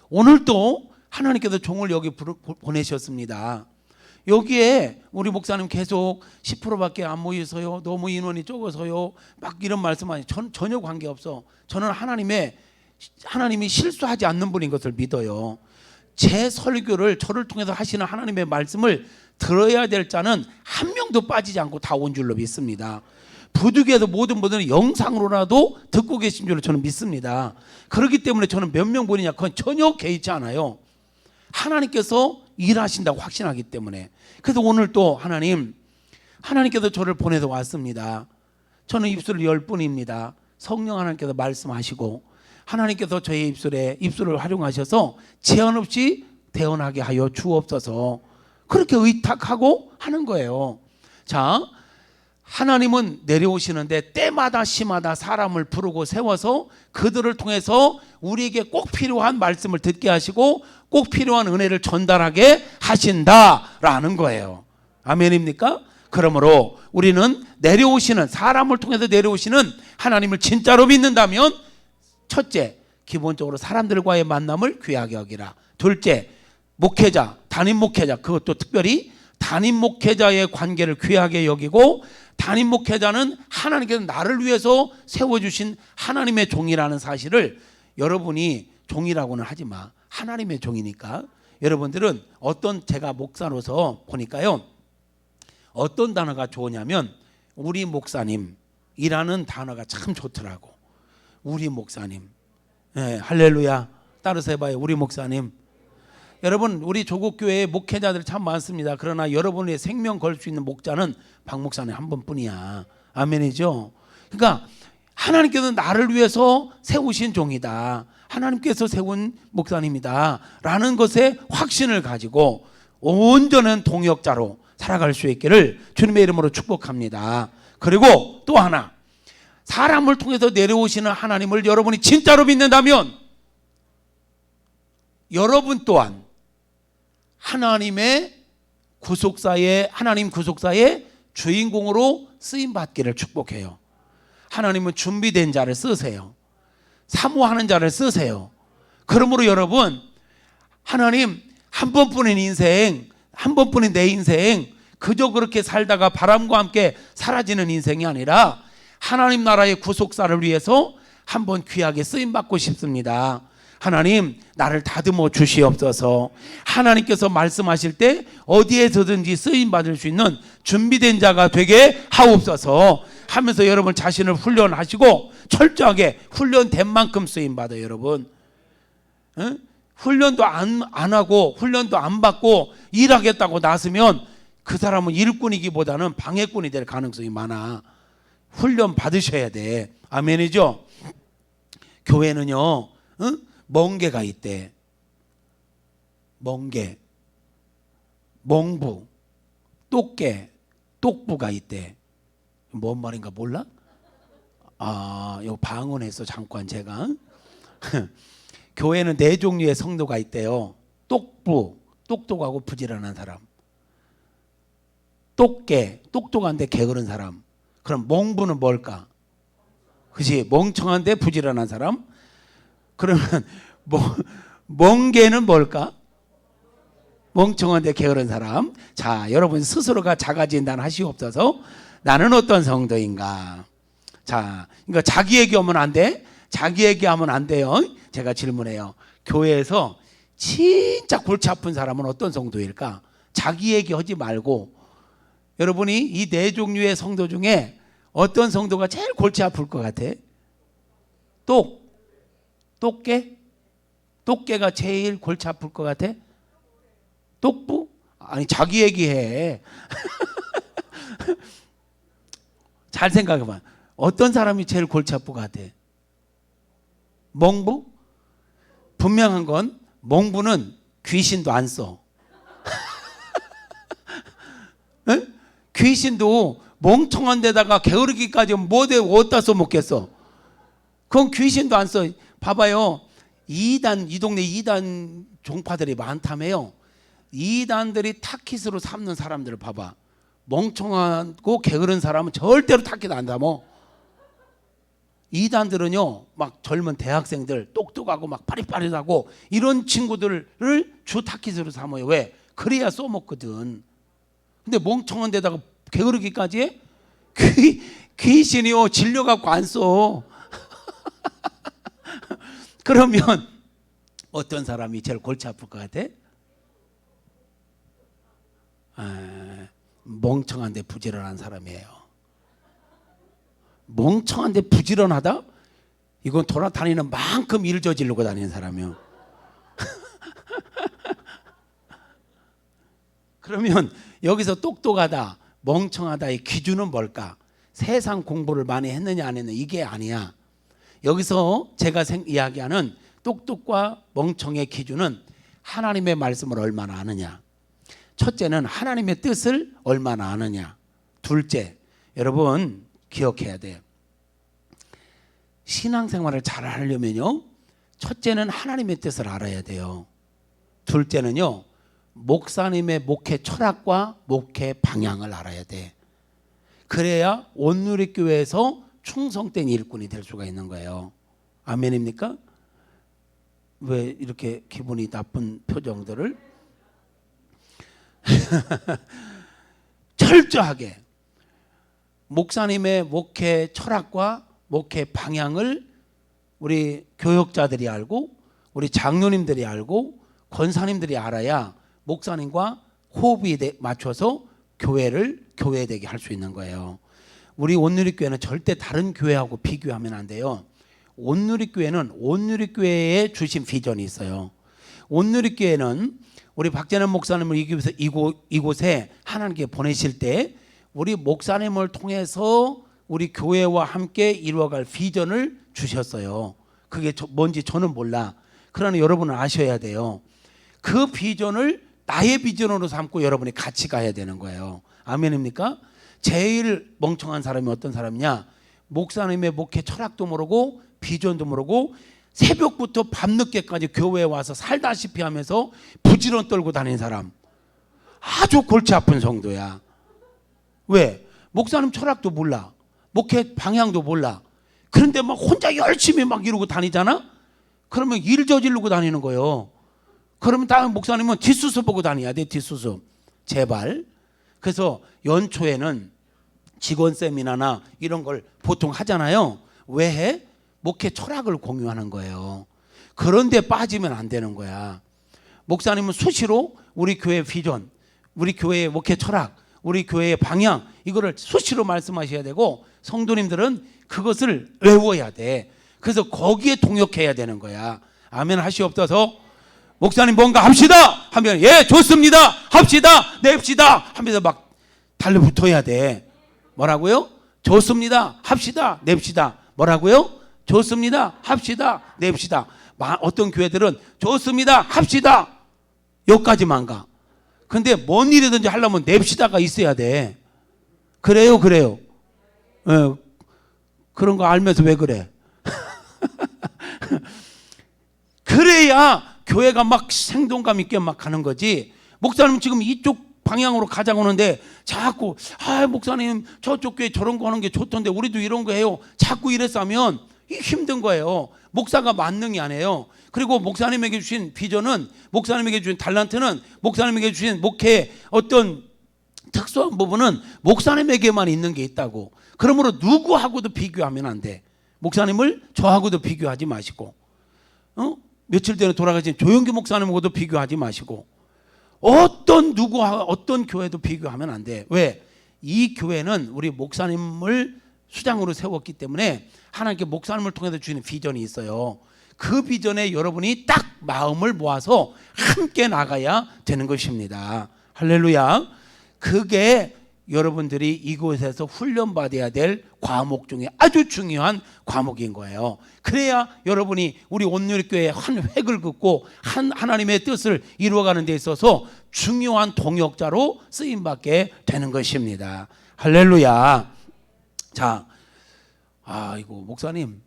오늘 또 하나님께서 종을 여기 보내셨습니다. 여기에 우리 목사님 계속 10%밖에 안 모이서요, 너무 인원이 적어서요, 막 이런 말씀하니 전혀 관계없어. 저는 하나님이 실수하지 않는 분인 것을 믿어요. 제 설교를 저를 통해서 하시는 하나님의 말씀을 들어야 될 자는 한 명도 빠지지 않고 다 온 줄로 믿습니다. 부득이해서 모든 분들은 영상으로라도 듣고 계신 줄로 저는 믿습니다. 그렇기 때문에 저는 몇 명 보내냐 그건 전혀 개의치 않아요. 하나님께서 일하신다고 확신하기 때문에. 그래서 오늘 또 하나님께서 저를 보내서 왔습니다. 저는 입술을 열 뿐입니다. 성령 하나님께서 말씀하시고 하나님께서 저의 입술을 활용하셔서 제한 없이 대언하게 하여 주옵소서, 그렇게 의탁하고 하는 거예요. 자, 하나님은 내려오시는데 때마다 시마다 사람을 부르고 세워서 그들을 통해서 우리에게 꼭 필요한 말씀을 듣게 하시고 꼭 필요한 은혜를 전달하게 하신다라는 거예요. 아멘입니까? 그러므로 우리는 내려오시는, 사람을 통해서 내려오시는 하나님을 진짜로 믿는다면, 첫째, 기본적으로 사람들과의 만남을 귀하게 여기라. 둘째, 목회자, 담임 목회자, 그것도 특별히 담임 목회자의 관계를 귀하게 여기고, 담임 목회자는 하나님께서 나를 위해서 세워주신 하나님의 종이라는 사실을, 여러분이 종이라고는 하지 마, 하나님의 종이니까. 여러분들은 제가 목사로서 보니까요, 어떤 단어가 좋으냐면 우리 목사님이라는 단어가 참 좋더라고. 우리 목사님. 네, 할렐루야. 따라서 해봐요. 우리 목사님. 여러분, 우리 조국교회에 목회자들이 참 많습니다. 그러나 여러분의 생명 걸 수 있는 목자는 박 목사님 한 분뿐이야. 아멘이죠. 그러니까 하나님께서 나를 위해서 세우신 종이다, 하나님께서 세운 목사님이다 라는 것에 확신을 가지고 온전한 동역자로 살아갈 수 있기를 주님의 이름으로 축복합니다. 그리고 또 하나, 사람을 통해서 내려오시는 하나님을 여러분이 진짜로 믿는다면 여러분 또한 하나님 구속사의 주인공으로 쓰임 받기를 축복해요. 하나님은 준비된 자를 쓰세요. 사모하는 자를 쓰세요. 그러므로 여러분, 하나님 한 번뿐인 인생, 한 번뿐인 내 인생 그저 그렇게 살다가 바람과 함께 사라지는 인생이 아니라 하나님 나라의 구속사를 위해서 한번 귀하게 쓰임받고 싶습니다. 하나님 나를 다듬어 주시옵소서. 하나님께서 말씀하실 때 어디에서든지 쓰임받을 수 있는 준비된 자가 되게 하옵소서 하면서 여러분 자신을 훈련하시고 철저하게 훈련된 만큼 쓰임받아요. 여러분, 응? 훈련도 안 하고 훈련도 안 받고 일하겠다고 나서면 그 사람은 일꾼이기보다는 방해꾼이 될 가능성이 많아. 훈련 받으셔야 돼. 아멘이죠. 교회는요, 응? 멍게가 있대. 멍게, 멍부, 똑개, 똑부가 있대. 뭔 말인가 몰라? 요 방언에서 잠깐 제가 교회는 네 종류의 성도가 있대요. 똑부, 똑똑하고 부지런한 사람. 똑개, 똑똑한데 게으른 사람. 그럼 멍부는 뭘까? 그치? 멍청한데 부지런한 사람. 그러면 멍게는 뭘까? 멍청한데 게으른 사람. 자, 여러분 스스로가 자가진단하시옵소서. 나는 어떤 성도인가? 자, 그러니까 자기 얘기하면 안 돼. 자기 얘기하면 안 돼요. 제가 질문해요. 교회에서 진짜 골치 아픈 사람은 어떤 성도일까? 자기 얘기하지 말고 여러분이 이 네 종류의 성도 중에 어떤 성도가 제일 골치 아플 것 같아? 똑개? 똑개가 제일 골치 아플 것 같아? 똑부? 아니 자기 얘기해. 잘 생각해봐. 어떤 사람이 제일 골치 아플 것 같아? 멍부? 분명한 건 멍부는 귀신도 안 써. 귀신도 멍청한 데다가 게으르기까지 뭐대 어디다 써먹겠어. 그건 귀신도 안 써. 봐봐요. 이 동네 이단 종파들이 많다며요. 이단들이 타깃으로 삼는 사람들을 봐봐. 멍청하고 게으른 사람은 절대로 타깃 안 담어. 이단들은요, 막 젊은 대학생들 똑똑하고 막 빠릿빠릿하고 이런 친구들을 주 타깃으로 삼아요. 왜? 그래야 써먹거든. 근데 멍청한 데다가 게으르기까지 해? 귀신이요 질려갖고 안 써. 그러면 어떤 사람이 제일 골치 아플 것 같아? 멍청한데 부지런한 사람이에요. 멍청한데 부지런하다? 이건 돌아다니는 만큼 일 저지르고 다니는 사람이요. 그러면 여기서 똑똑하다, 멍청하다의 기준은 뭘까? 세상 공부를 많이 했느냐 안 했느냐 이게 아니야. 여기서 제가 이야기하는 똑똑과 멍청의 기준은 하나님의 말씀을 얼마나 아느냐. 첫째는 하나님의 뜻을 얼마나 아느냐. 둘째, 여러분 기억해야 돼. 신앙생활을 잘 하려면요, 첫째는 하나님의 뜻을 알아야 돼요. 둘째는요, 목사님의 목회 철학과 목회 방향을 알아야 돼. 그래야 온누리교회에서 충성된 일꾼이 될 수가 있는 거예요. 아멘입니까? 왜 이렇게 기분이 나쁜 표정들을? 철저하게 목사님의 목회 철학과 목회 방향을 우리 교역자들이 알고 우리 장로님들이 알고 권사님들이 알아야 목사님과 호흡이 맞춰서 교회되게 할 수 있는 거예요. 우리 온누리교회는 절대 다른 교회하고 비교하면 안 돼요. 온누리교회는 온누리교회에 주신 비전이 있어요. 온누리교회는 우리 박재남 목사님을 이곳에 하나님께 보내실 때 우리 목사님을 통해서 우리 교회와 함께 이루어갈 비전을 주셨어요. 그게 뭔지 저는 몰라. 그러나 여러분은 아셔야 돼요. 그 비전을 나의 비전으로 삼고 여러분이 같이 가야 되는 거예요. 아멘입니까? 제일 멍청한 사람이 어떤 사람이냐? 목사님의 목회 철학도 모르고 비전도 모르고 새벽부터 밤늦게까지 교회에 와서 살다시피 하면서 부지런 떨고 다니는 사람. 아주 골치 아픈 성도야. 왜? 목사님 철학도 몰라. 목회 방향도 몰라. 그런데 막 혼자 열심히 막 이러고 다니잖아? 그러면 일 저지르고 다니는 거예요. 그러면 다음 목사님은 뒷수습 보고 다녀야 돼. 뒷수습. 제발. 그래서 연초에는 직원 세미나나 이런 걸 보통 하잖아요. 왜 해? 목회 철학을 공유하는 거예요. 그런데 빠지면 안 되는 거야. 목사님은 수시로 우리 교회 비전, 우리 교회의 목회 철학, 우리 교회의 방향, 이거를 수시로 말씀하셔야 되고, 성도님들은 그것을 외워야 돼. 그래서 거기에 동역해야 되는 거야. 아멘 하시옵소서. 목사님 뭔가 합시다 하면 예 좋습니다 합시다 냅시다 하면서 막 달려붙어야 돼. 뭐라고요? 좋습니다 합시다 냅시다. 뭐라고요? 좋습니다 합시다 냅시다. 어떤 교회들은 좋습니다 합시다 여기까지만 가. 근데 뭔 일이든지 하려면 냅시다가 있어야 돼. 그래요? 예, 그런 거 알면서 왜 그래? 그래야 교회가 막 생동감 있게 막 가는 거지. 목사님 지금 이쪽 방향으로 가자고 하는데 자꾸 목사님 저쪽 교회 저런 거 하는 게 좋던데 우리도 이런 거 해요. 자꾸 이래서 하면 힘든 거예요. 목사가 만능이 아니에요. 그리고 목사님에게 주신 비전은, 목사님에게 주신 달란트는, 목사님에게 주신 목회의 어떤 특수한 부분은 목사님에게만 있는 게 있다고. 그러므로 누구하고도 비교하면 안 돼. 목사님을 저하고도 비교하지 마시고, 며칠 전에 돌아가신 조영기 목사님하고도 비교하지 마시고, 어떤 교회도 비교하면 안 돼. 왜? 이 교회는 우리 목사님을 수장으로 세웠기 때문에 하나님께 목사님을 통해서 주시는 비전이 있어요. 그 비전에 여러분이 딱 마음을 모아서 함께 나가야 되는 것입니다. 할렐루야. 그게 여러분들이 이곳에서 훈련받아야 될 과목 중에 아주 중요한 과목인 거예요. 그래야 여러분이 우리 온누리교회의 한 획을 긋고 하나님의 뜻을 이루어가는 데 있어서 중요한 동역자로 쓰임받게 되는 것입니다. 할렐루야. 자, 이거 목사님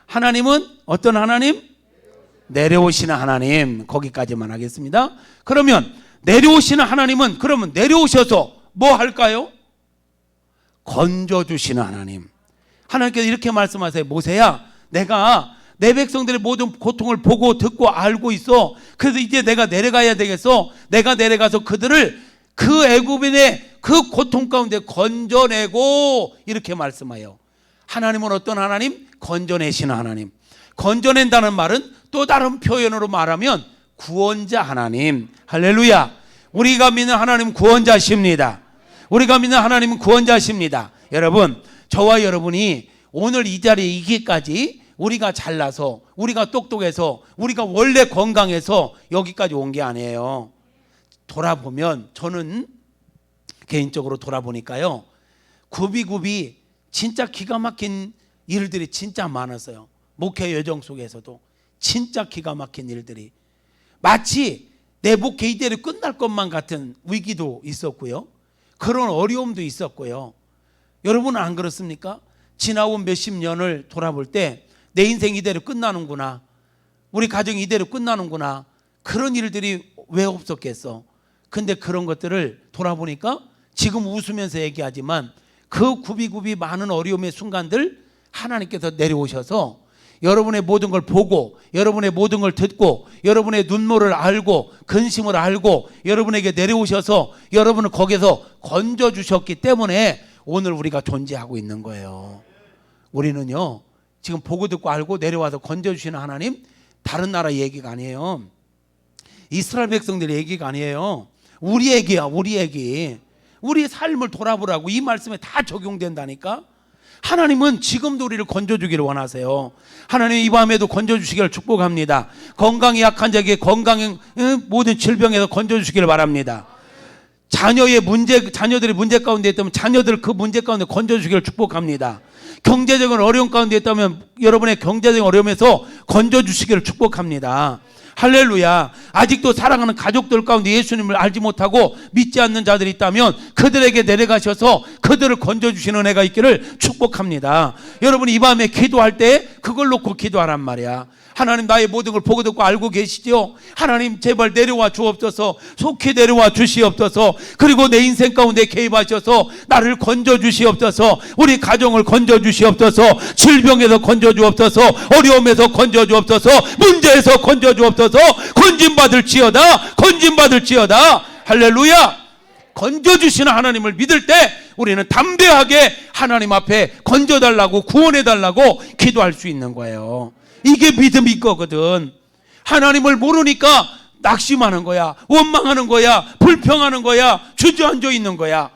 하나님은 어떤 하나님? 내려오시는 하나님. 거기까지만 하겠습니다. 그러면 내려오시는 하나님은 그러면 내려오셔서 뭐 할까요? 건져주시는 하나님. 하나님께서 이렇게 말씀하세요. 모세야, 내가 내 백성들의 모든 고통을 보고 듣고 알고 있어. 그래서 이제 내가 내려가야 되겠어. 내가 내려가서 그들을 그 애굽인의 그 고통 가운데 건져내고, 이렇게 말씀해요. 하나님은 어떤 하나님? 건져내시는 하나님. 건져낸다는 말은 또 다른 표현으로 말하면 구원자 하나님. 할렐루야. 우리가 믿는 하나님은 구원자십니다. 우리가 믿는 하나님은 구원자십니다. 여러분, 저와 여러분이 오늘 이 자리에 이기까지 우리가 잘나서, 우리가 똑똑해서, 우리가 원래 건강해서 여기까지 온 게 아니에요. 돌아보면, 저는 개인적으로 돌아보니까요, 굽이굽이 진짜 기가 막힌 일들이 진짜 많았어요. 목회 여정 속에서도 진짜 기가 막힌 일들이, 마치 내 목회 이대로 끝날 것만 같은 위기도 있었고요, 그런 어려움도 있었고요. 여러분은 안 그렇습니까? 지나온 몇십 년을 돌아볼 때 내 인생 이대로 끝나는구나, 우리 가정이 이대로 끝나는구나, 그런 일들이 왜 없었겠어? 근데 그런 것들을 돌아보니까 지금 웃으면서 얘기하지만 그 굽이굽이 많은 어려움의 순간들 하나님께서 내려오셔서 여러분의 모든 걸 보고, 여러분의 모든 걸 듣고, 여러분의 눈물을 알고, 근심을 알고 여러분에게 내려오셔서 여러분을 거기서 건져주셨기 때문에 오늘 우리가 존재하고 있는 거예요. 우리는요, 지금 보고 듣고 알고 내려와서 건져주시는 하나님, 다른 나라 얘기가 아니에요. 이스라엘 백성들의 얘기가 아니에요. 우리 얘기야, 우리 얘기. 우리의 삶을 돌아보라고 이 말씀에 다 적용된다니까. 하나님은 지금도 우리를 건져주기를 원하세요. 하나님 이 밤에도 건져주시기를 축복합니다. 건강이 약한 자에게 건강의 모든 질병에서 건져주시기를 바랍니다. 자녀들이 문제 가운데 있다면 자녀들 그 문제 가운데 건져주시기를 축복합니다. 경제적인 어려움 가운데 있다면 여러분의 경제적인 어려움에서 건져주시기를 축복합니다. 할렐루야. 아직도 사랑하는 가족들 가운데 예수님을 알지 못하고 믿지 않는 자들이 있다면 그들에게 내려가셔서 그들을 건져주시는 은혜가 있기를 축복합니다. 여러분, 이 밤에 기도할 때 그걸 놓고 기도하란 말이야. 하나님, 나의 모든 걸 보고 듣고 알고 계시죠? 하나님, 제발 내려와 주옵소서. 속히 내려와 주시옵소서. 그리고 내 인생 가운데 개입하셔서 나를 건져 주시옵소서. 우리 가정을 건져 주시옵소서. 질병에서 건져 주옵소서. 어려움에서 건져 주옵소서. 문제에서 건져 주옵소서. 건진받을지어다. 건진받을지어다. 할렐루야. 건져 주시는 하나님을 믿을 때 우리는 담대하게 하나님 앞에 건져 달라고, 구원해 달라고 기도할 수 있는 거예요. 이게 믿음이 거거든. 하나님을 모르니까 낙심하는 거야, 원망하는 거야, 불평하는 거야, 주저앉아 있는 거야.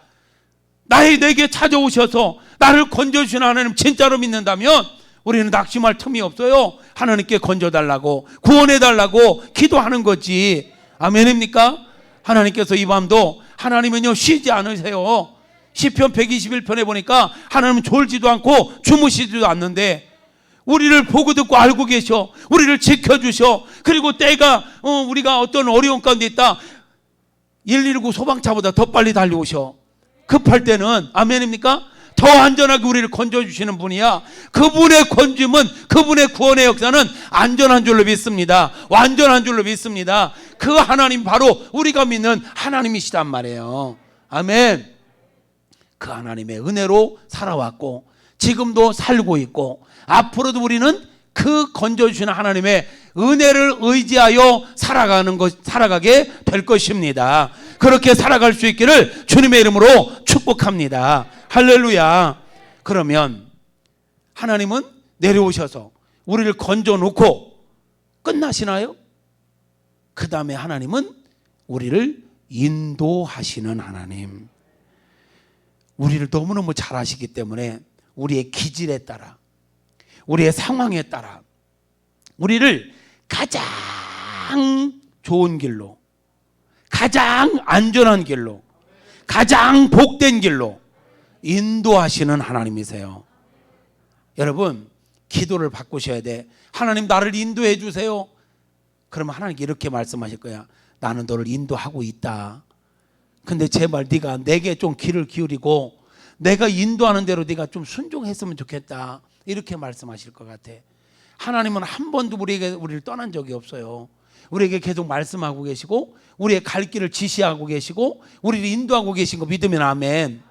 내게 찾아오셔서 나를 건져주시는 하나님 진짜로 믿는다면 우리는 낙심할 틈이 없어요. 하나님께 건져달라고, 구원해달라고 기도하는 거지. 아멘입니까? 하나님께서 이 밤도, 하나님은요 쉬지 않으세요. 시편 121편에 보니까 하나님은 졸지도 않고 주무시지도 않는데 우리를 보고 듣고 알고 계셔. 우리를 지켜주셔. 그리고 때가 우리가 어떤 어려운 가운데 있다, 119 소방차보다 더 빨리 달려오셔. 급할 때는, 아멘입니까? 더 안전하게 우리를 건져주시는 분이야. 그분의 건짐은, 그분의 구원의 역사는 안전한 줄로 믿습니다. 완전한 줄로 믿습니다. 그 하나님 바로 우리가 믿는 하나님이시단 말이에요. 아멘. 그 하나님의 은혜로 살아왔고 지금도 살고 있고 앞으로도 우리는 그 건져주시는 하나님의 은혜를 의지하여 살아가게 될 것입니다. 그렇게 살아갈 수 있기를 주님의 이름으로 축복합니다. 할렐루야. 그러면 하나님은 내려오셔서 우리를 건져놓고 끝나시나요? 그 다음에 하나님은 우리를 인도하시는 하나님. 우리를 너무너무 잘 아시기 때문에 우리의 기질에 따라, 우리의 상황에 따라 우리를 가장 좋은 길로, 가장 안전한 길로, 가장 복된 길로 인도하시는 하나님이세요. 여러분, 기도를 바꾸셔야 돼. 하나님, 나를 인도해 주세요. 그러면 하나님께 이렇게 말씀하실 거야. 나는 너를 인도하고 있다. 근데 제발 네가 내게 좀 귀를 기울이고 내가 인도하는 대로 네가 좀 순종했으면 좋겠다. 이렇게 말씀하실 것 같아. 하나님은 한 번도 우리를 떠난 적이 없어요. 우리에게 계속 말씀하고 계시고 우리의 갈 길을 지시하고 계시고 우리를 인도하고 계신 거 믿으면 아멘.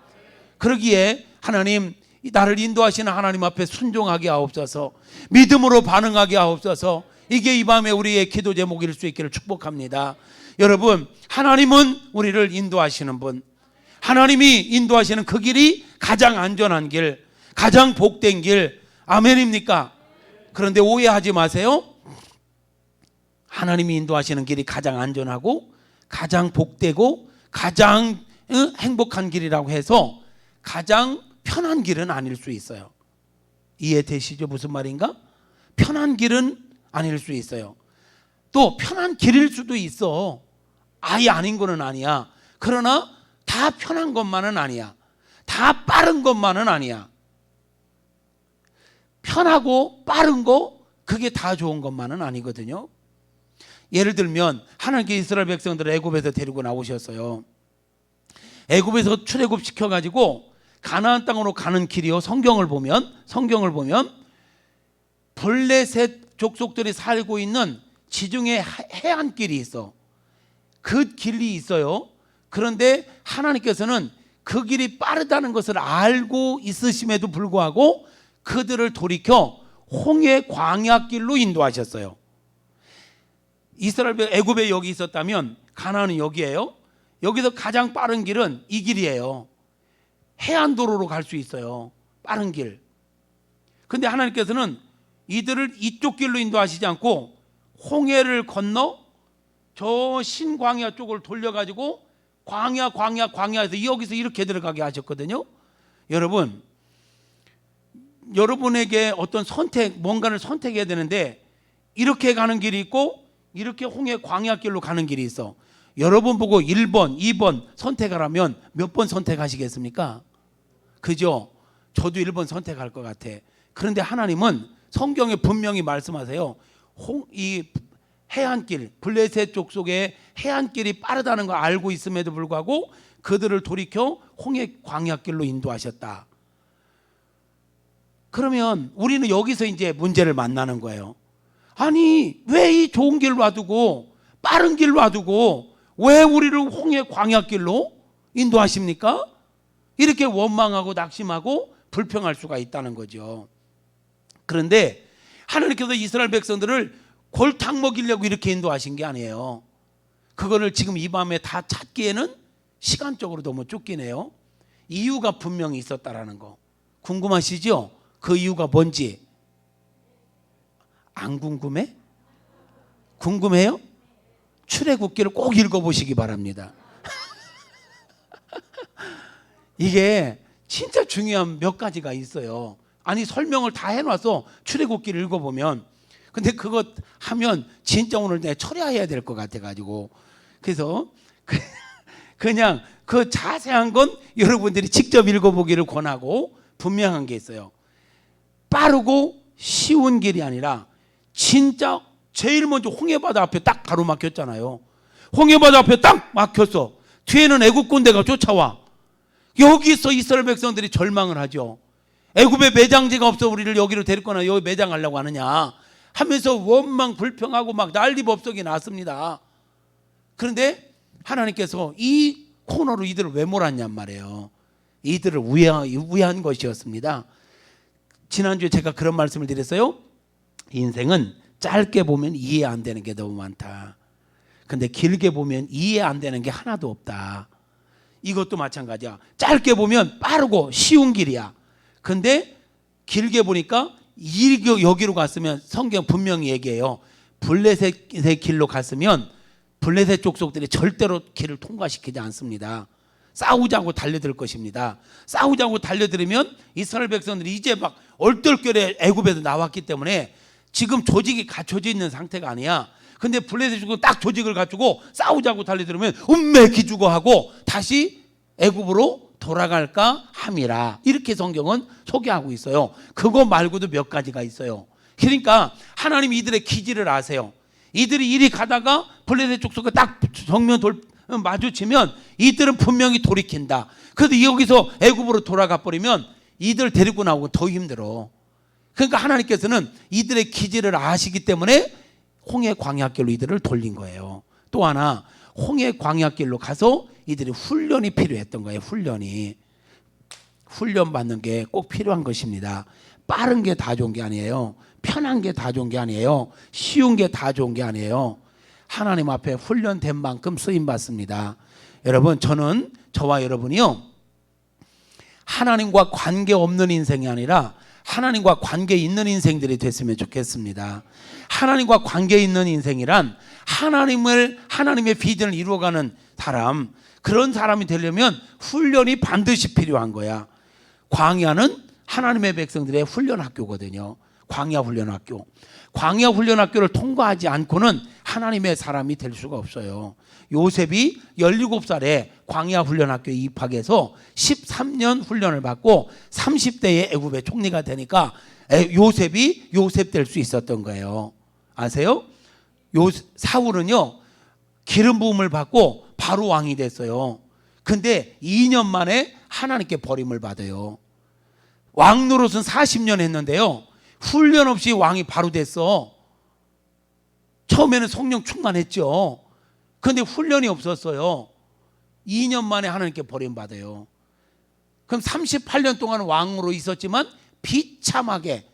그러기에 하나님, 나를 인도하시는 하나님 앞에 순종하게 하옵소서. 믿음으로 반응하게 하옵소서. 이게 이 밤에 우리의 기도 제목일 수 있기를 축복합니다. 여러분, 하나님은 우리를 인도하시는 분, 하나님이 인도하시는 그 길이 가장 안전한 길, 가장 복된 길. 아멘입니까? 그런데 오해하지 마세요. 하나님이 인도하시는 길이 가장 안전하고 가장 복되고 가장 행복한 길이라고 해서 가장 편한 길은 아닐 수 있어요. 이해되시죠? 무슨 말인가? 편한 길은 아닐 수 있어요. 또 편한 길일 수도 있어. 아예 아닌 거는 아니야. 그러나 다 편한 것만은 아니야. 다 빠른 것만은 아니야. 편하고 빠른 거, 그게 다 좋은 것만은 아니거든요. 예를 들면 하나님께 이스라엘 백성들을 애굽에서 데리고 나오셨어요. 애굽에서 출애굽 시켜가지고 가나안 땅으로 가는 길이요, 성경을 보면 블레셋 족속들이 살고 있는 지중해 해안길이 있어. 그 길이 있어요. 그런데 하나님께서는 그 길이 빠르다는 것을 알고 있으심에도 불구하고 그들을 돌이켜 홍해 광야길로 인도하셨어요. 이스라엘 애굽에 여기 있었다면 가나안은 여기예요. 여기서 가장 빠른 길은 이 길이에요. 해안도로로 갈 수 있어요. 빠른 길. 근데 하나님께서는 이들을 이쪽 길로 인도하시지 않고 홍해를 건너 저 신광야 쪽을 돌려가지고 광야에서 여기서 이렇게 들어가게 하셨거든요. 여러분, 여러분에게 어떤 뭔가를 선택해야 되는데 이렇게 가는 길이 있고 이렇게 홍해 광야길로 가는 길이 있어. 여러분 보고 1번, 2번 선택하라면 몇 번 선택하시겠습니까? 그죠? 저도 1번 선택할 것 같아. 그런데 하나님은 성경에 분명히 말씀하세요. 이 해안길, 블레셋 족속의 해안길이 빠르다는 걸 알고 있음에도 불구하고 그들을 돌이켜 홍해 광야길로 인도하셨다. 그러면 우리는 여기서 이제 문제를 만나는 거예요. 아니, 왜 이 좋은 길 놔두고 빠른 길 놔두고 왜 우리를 홍해 광야길로 인도하십니까? 이렇게 원망하고 낙심하고 불평할 수가 있다는 거죠. 그런데 하나님께서 이스라엘 백성들을 골탕 먹이려고 이렇게 인도하신 게 아니에요. 그거를 지금 이 밤에 다 찾기에는 시간적으로 너무 쫓기네요. 이유가 분명히 있었다라는 거 궁금하시죠? 그 이유가 뭔지 안 궁금해? 궁금해요? 출애굽기를 꼭 읽어보시기 바랍니다. 이게 진짜 중요한 몇 가지가 있어요. 아니 설명을 다 해놔서 출애굽기를 읽어보면, 근데 그것 하면 진짜 오늘 내가 철야해야 될 것 같아가지고, 그래서 그냥 그 자세한 건 여러분들이 직접 읽어보기를 권하고, 분명한 게 있어요. 빠르고 쉬운 길이 아니라 진짜 제일 먼저 홍해바다 앞에 딱 가로막혔잖아요. 홍해바다 앞에 딱 막혔어. 뒤에는 애국 군대가 쫓아와. 여기서 이스라엘 백성들이 절망을 하죠. 애굽에 매장지가 없어 우리를 여기로 데리거나 여기 매장하려고 하느냐 하면서 원망 불평하고 막 난리법석이 났습니다. 그런데 하나님께서 이 코너로 이들을 왜 몰았냔 말이에요. 이들을 위한 것이었습니다. 지난주에 제가 그런 말씀을 드렸어요. 인생은 짧게 보면 이해 안 되는 게 너무 많다. 근데 길게 보면 이해 안 되는 게 하나도 없다. 이것도 마찬가지야. 짧게 보면 빠르고 쉬운 길이야. 근데 길게 보니까 여기로 갔으면 성경 분명히 얘기해요. 블레셋의 길로 갔으면 블레셋 족속들이 절대로 길을 통과시키지 않습니다. 싸우자고 달려들 것입니다. 싸우자고 달려들으면 이스라엘 백성들이 이제 막 얼떨결에 애굽에서 나왔기 때문에 지금 조직이 갖춰져 있는 상태가 아니야. 근데 블레셋 족속은 딱 조직을 갖추고 싸우자고 달려들으면 운매 기죽어 하고 다시 애굽으로 돌아갈까 함이라. 이렇게 성경은 소개하고 있어요. 그거 말고도 몇 가지가 있어요. 그러니까 하나님이 이들의 기질을 아세요. 이들이 이리 가다가 블레셋 족속과 딱 정면 마주치면 이들은 분명히 돌이킨다. 그래도 여기서 애굽으로 돌아가 버리면 이들 데리고 나오고 더 힘들어. 그러니까 하나님께서는 이들의 기질을 아시기 때문에 홍해 광야길로 이들을 돌린 거예요. 또 하나, 홍해 광야길로 가서 이들이 훈련이 필요했던 거예요. 훈련 받는 게 꼭 필요한 것입니다. 빠른 게 다 좋은 게 아니에요. 편한 게 다 좋은 게 아니에요. 쉬운 게 다 좋은 게 아니에요. 하나님 앞에 훈련된 만큼 쓰임 받습니다. 여러분, 저와 여러분이요, 하나님과 관계 없는 인생이 아니라 하나님과 관계 있는 인생들이 됐으면 좋겠습니다. 하나님과 관계 있는 인생이란 하나님의 비전을 이루어가는 사람, 그런 사람이 되려면 훈련이 반드시 필요한 거야. 광야는 하나님의 백성들의 훈련 학교거든요. 광야 훈련 학교. 광야 훈련 학교를 통과하지 않고는 하나님의 사람이 될 수가 없어요. 요셉이 17살에 광야 훈련 학교에 입학해서 13년 훈련을 받고 30대에 애굽의 총리가 되니까 요셉이 요셉 될 수 있었던 거예요. 아세요? 사울은요, 기름 부음을 받고 바로 왕이 됐어요. 근데 2년 만에 하나님께 버림을 받아요. 왕 노릇은 40년 했는데요, 훈련 없이 왕이 바로 됐어. 처음에는 성령 충만했죠. 그런데 훈련이 없었어요. 2년 만에 하나님께 버림받아요. 그럼 38년 동안 왕으로 있었지만 비참하게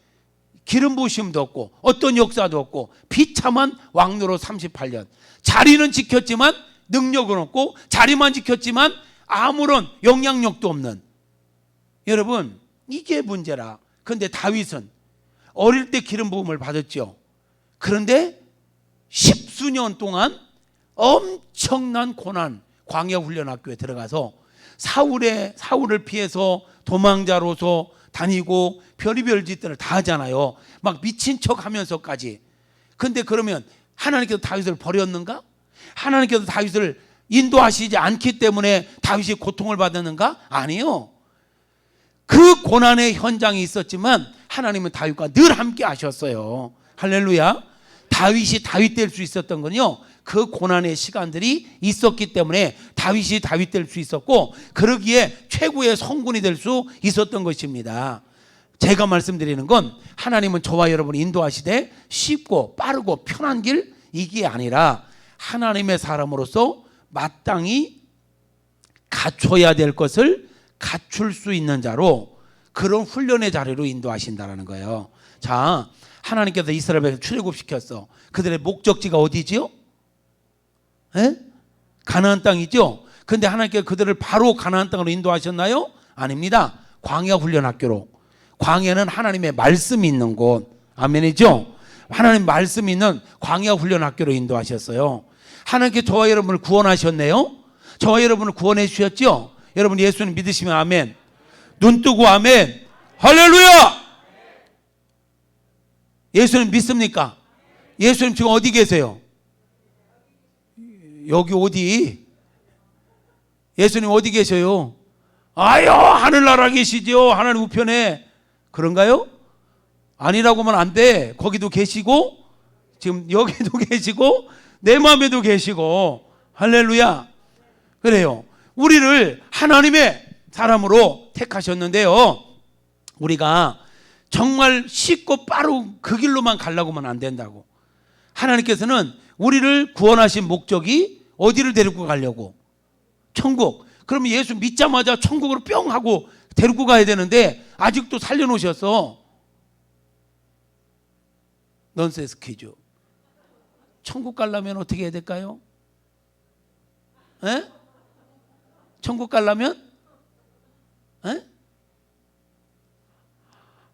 기름 부으심도 없고 어떤 역사도 없고 비참한 왕으로 38년. 자리는 지켰지만 능력은 없고, 자리만 지켰지만 아무런 영향력도 없는. 여러분, 이게 문제라. 그런데 다윗은 어릴 때 기름 부음을 받았죠. 그런데 10수년 동안 엄청난 고난, 광야 훈련 학교에 들어가서 사울을 피해서 도망자로서 다니고 별의별 짓들을 다 하잖아요. 막 미친 척 하면서까지. 근데 그러면 하나님께서 다윗을 버렸는가? 하나님께서 다윗을 인도하시지 않기 때문에 다윗이 고통을 받았는가? 아니요. 그 고난의 현장이 있었지만 하나님은 다윗과 늘 함께 하셨어요. 할렐루야. 다윗이 다윗 될 수 있었던 건요, 그 고난의 시간들이 있었기 때문에 다윗이 다윗 될 수 있었고, 그러기에 최고의 성군이 될 수 있었던 것입니다. 제가 말씀드리는 건 하나님은 저와 여러분을 인도하시되 쉽고 빠르고 편한 길, 이게 아니라 하나님의 사람으로서 마땅히 갖춰야 될 것을 갖출 수 있는 자로, 그런 훈련의 자리로 인도하신다는 거예요. 자, 하나님께서 이스라엘 백성을 출애굽시켰어. 그들의 목적지가 어디지요? 가나안 땅이죠. 근데 하나님께서 그들을 바로 가나안 땅으로 인도하셨나요? 아닙니다. 광야 훈련 학교로. 광야는 하나님의 말씀이 있는 곳, 아멘이죠. 하나님 말씀이 있는 광야 훈련 학교로 인도하셨어요. 하나님께 저와 여러분을 구원하셨네요. 저와 여러분을 구원해 주셨죠. 여러분 예수님 믿으시면 아멘. 눈 뜨고 아멘. 할렐루야. 예수님 믿습니까? 예수님 지금 어디 계세요? 여기 어디? 예수님 어디 계셔요? 아유, 하늘나라 계시죠. 하늘 우편에. 그런가요? 아니라고 하면 안 돼. 거기도 계시고, 지금 여기도 계시고, 내 마음에도 계시고. 할렐루야. 그래요. 우리를 하나님의 사람으로 택하셨는데요, 우리가 정말 쉽고 빠른 그 길로만 가려고 하면 안 된다고. 하나님께서는 우리를 구원하신 목적이 어디를 데리고 가려고? 천국. 그러면 예수 믿자마자 천국으로 뿅 하고 데리고 가야 되는데 아직도 살려놓으셨어. 넌센스 퀴즈. 천국 가려면 어떻게 해야 될까요? 천국 가려면?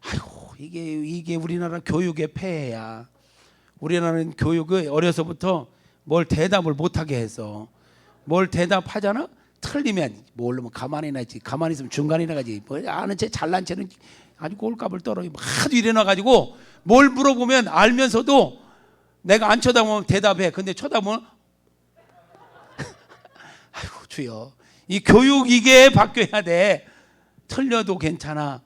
아이고, 이게 우리나라 교육의 폐해야. 우리나라는 교육을 어려서부터 뭘 대답을 못하게 해서, 뭘 대답하잖아? 틀리면 모르면 가만히 나지. 가만히 있으면 중간에 나가지. 뭐 아는 채 잘난 채는 아주 꼴값을 떨어요. 하도 일어나가지고 뭘 물어보면 알면서도 내가 안 쳐다보면 대답해. 근데 쳐다보면 아이고 주여, 이 교육 이게 바뀌어야 돼. 틀려도 괜찮아.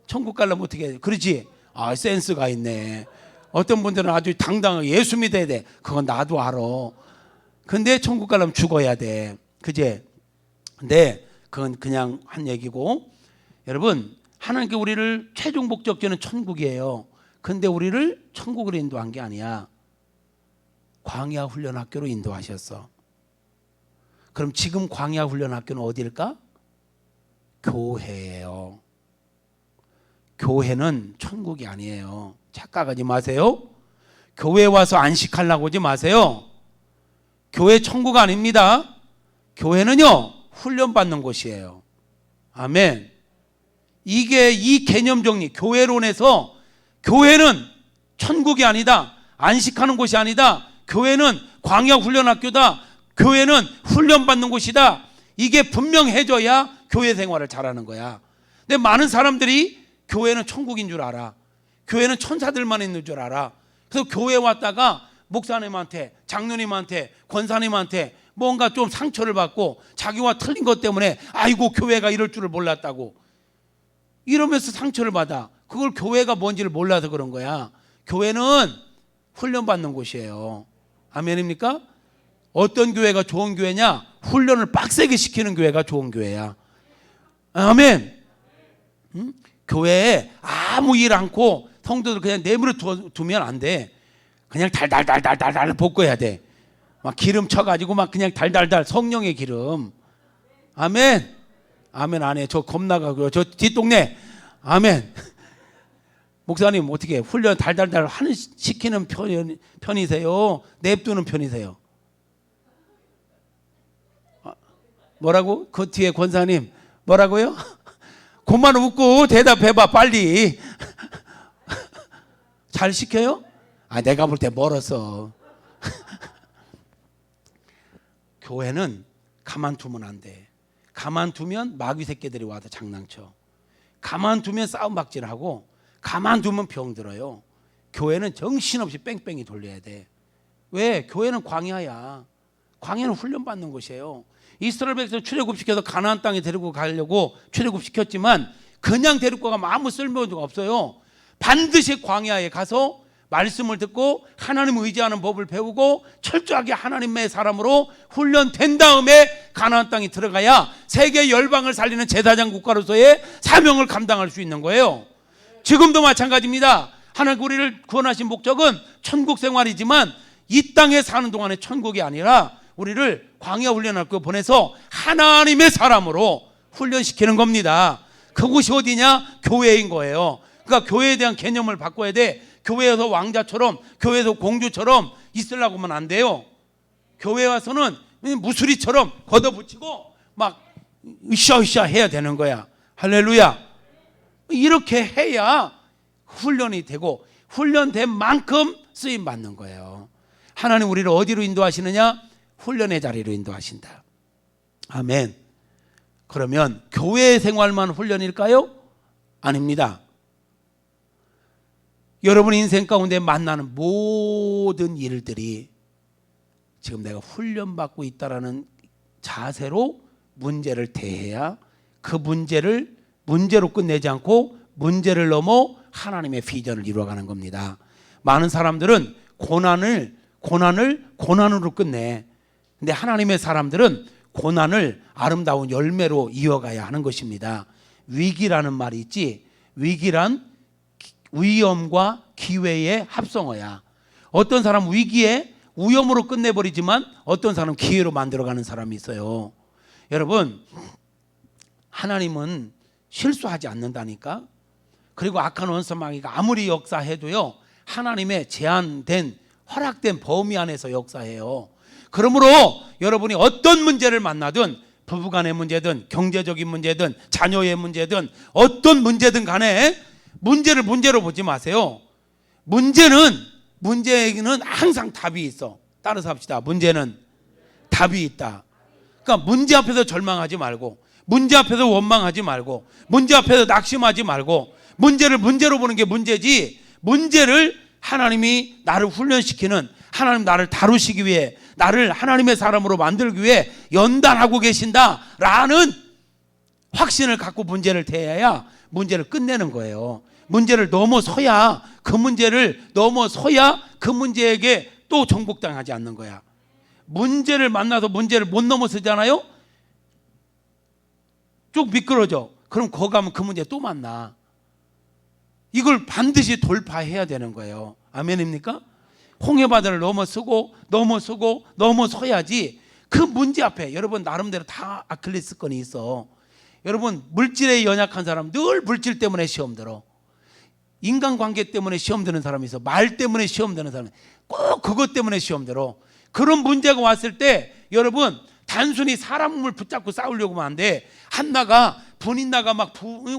천국 가려면 어떻게 해? 그렇지? 아, 센스가 있네. 어떤 분들은 아주 당당하게 예수 믿어야 돼. 그건 나도 알아. 근데 천국 가려면 죽어야 돼. 그제? 근데 그건 그냥 한 얘기고, 여러분 하나님께 우리를 최종 목적지는 천국이에요. 근데 우리를 천국으로 인도한 게 아니야. 광야 훈련 학교로 인도하셨어. 그럼 지금 광야 훈련 학교는 어디일까? 교회예요. 교회는 천국이 아니에요. 착각하지 마세요. 교회 와서 안식하려고 하지 마세요. 교회 천국 아닙니다. 교회는요, 훈련받는 곳이에요. 아멘. 이게 이 개념 정리, 교회론에서 교회는 천국이 아니다. 안식하는 곳이 아니다. 교회는 광야 훈련 학교다. 교회는 훈련받는 곳이다. 이게 분명해져야 교회 생활을 잘하는 거야. 근데 많은 사람들이 교회는 천국인 줄 알아. 교회는 천사들만 있는 줄 알아. 그래서 교회 왔다가 목사님한테, 장로님한테, 권사님한테 뭔가 좀 상처를 받고 자기와 틀린 것 때문에 아이고 교회가 이럴 줄을 몰랐다고 이러면서 상처를 받아. 그걸 교회가 뭔지를 몰라서 그런 거야. 교회는 훈련받는 곳이에요. 아멘입니까? 어떤 교회가 좋은 교회냐? 훈련을 빡세게 시키는 교회가 좋은 교회야. 아멘. 교회에 아무 일 않고 성도들 그냥 내버려 두면 안 돼. 그냥 달달달달달 볶아야 돼. 막 기름 쳐가지고 막 그냥 달달달, 성령의 기름. 아멘. 아멘 안 해. 저 겁나가고요. 저 뒷동네. 아멘. 목사님 어떻게 훈련 달달달 하는 시키는 편이세요? 냅두는 편이세요? 뭐라고? 그 뒤에 권사님 뭐라고요? 그만 웃고 대답해봐 빨리. 잘 시켜요? 아, 내가 볼 때 멀었어. 교회는 가만두면 안 돼. 가만두면 마귀 새끼들이 와서 장난쳐. 가만두면 싸움박질하고, 가만두면 병들어요. 교회는 정신없이 뺑뺑이 돌려야 돼. 왜? 교회는 광야야. 광야는 훈련받는 곳이에요. 이스라엘 백성 출애굽시켜서 가나안 땅에 데리고 가려고 출애굽시켰지만 그냥 데리고 가면 아무 쓸모가 없어요. 반드시 광야에 가서 말씀을 듣고 하나님을 의지하는 법을 배우고 철저하게 하나님의 사람으로 훈련된 다음에 가나안 땅에 들어가야 세계 열방을 살리는 제사장 국가로서의 사명을 감당할 수 있는 거예요. 지금도 마찬가지입니다. 하나님 우리를 구원하신 목적은 천국 생활이지만 이 땅에 사는 동안에 천국이 아니라 우리를 광야 훈련학교 보내서 하나님의 사람으로 훈련시키는 겁니다. 그곳이 어디냐? 교회인 거예요. 그러니까 교회에 대한 개념을 바꿔야 돼. 교회에서 왕자처럼, 교회에서 공주처럼 있으려고 하면 안 돼요. 교회 와서는 무수리처럼 걷어붙이고 막 으쌰으쌰 해야 되는 거야. 할렐루야. 이렇게 해야 훈련이 되고 훈련된 만큼 쓰임 받는 거예요. 하나님 우리를 어디로 인도하시느냐? 훈련의 자리로 인도하신다. 아멘. 그러면 교회 생활만 훈련일까요? 아닙니다. 여러분 인생 가운데 만나는 모든 일들이 지금 내가 훈련받고 있다라는 자세로 문제를 대해야 그 문제를 문제로 끝내지 않고 문제를 넘어 하나님의 비전을 이루어가는 겁니다. 많은 사람들은 고난을 고난으로 끝내. 근데 하나님의 사람들은 고난을 아름다운 열매로 이어가야 하는 것입니다. 위기라는 말이 있지. 위기란 위험과 기회의 합성어야. 어떤 사람 위기에 위험으로 끝내버리지만 어떤 사람 기회로 만들어가는 사람이 있어요. 여러분 하나님은 실수하지 않는다니까. 그리고 악한 원수마귀가 아무리 역사해도요 하나님의 제한된 허락된 범위 안에서 역사해요. 그러므로 여러분이 어떤 문제를 만나든 부부간의 문제든 경제적인 문제든 자녀의 문제든 어떤 문제든 간에 문제를 문제로 보지 마세요. 문제는 항상 답이 있어. 따라서 합시다. 문제는 답이 있다. 그러니까 문제 앞에서 절망하지 말고 문제 앞에서 원망하지 말고 문제 앞에서 낙심하지 말고 문제를 문제로 보는 게 문제지, 문제를 하나님이 나를 훈련시키는, 하나님 나를 다루시기 위해, 나를 하나님의 사람으로 만들기 위해 연단하고 계신다라는 확신을 갖고 문제를 대해야 문제를 끝내는 거예요. 문제를 넘어서야 그 문제에게 또 정복당하지 않는 거야. 문제를 만나서 문제를 못 넘어서잖아요. 쭉 미끄러져. 그럼 거기 가면 그 문제 또 만나. 이걸 반드시 돌파해야 되는 거예요. 아멘입니까? 홍해바다를 넘어서야지 그 문제 앞에. 여러분 나름대로 다 아킬레스건이 있어. 여러분 물질에 연약한 사람 늘 물질 때문에 시험 들어. 인간관계 때문에 시험 드는 사람이 있어. 말 때문에 시험 드는 사람, 꼭 그것 때문에 시험 들어. 그런 문제가 왔을 때 여러분 단순히 사람을 붙잡고 싸우려고 하면 안 돼. 분인 나가 막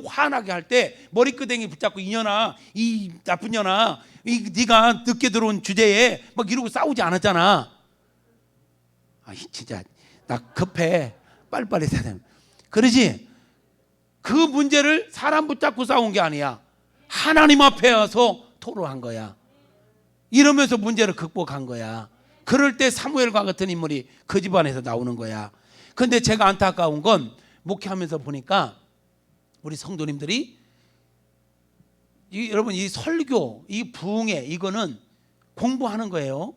화나게 할 때 머리끄댕이 붙잡고 이년아, 이 나쁜 년아, 네가 늦게 들어온 주제에 막 이러고 싸우지 않았잖아. 진짜 나 급해, 빨리빨리 해야 돼. 그러지? 그 문제를 사람 붙잡고 싸운 게 아니야. 하나님 앞에 와서 토로한 거야. 이러면서 문제를 극복한 거야. 그럴 때 사무엘과 같은 인물이 그 집안에서 나오는 거야. 그런데 제가 안타까운 건 목회하면서 보니까 우리 성도님들이 여러분 이 설교, 이 부흥회 이거는 공부하는 거예요.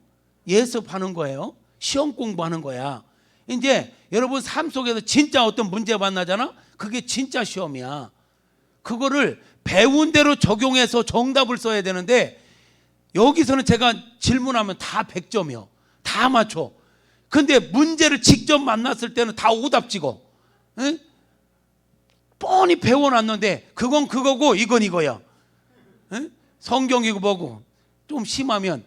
예습하는 거예요. 시험 공부하는 거야. 이제 여러분 삶 속에서 진짜 어떤 문제가 만나잖아. 그게 진짜 시험이야. 그거를 배운 대로 적용해서 정답을 써야 되는데 여기서는 제가 질문하면 다 100점이요. 다 맞춰. 근데 문제를 직접 만났을 때는 다 오답 찍어. 에? 뻔히 배워놨는데 그건 그거고 이건 이거야. 에? 성경이고 뭐고 좀 심하면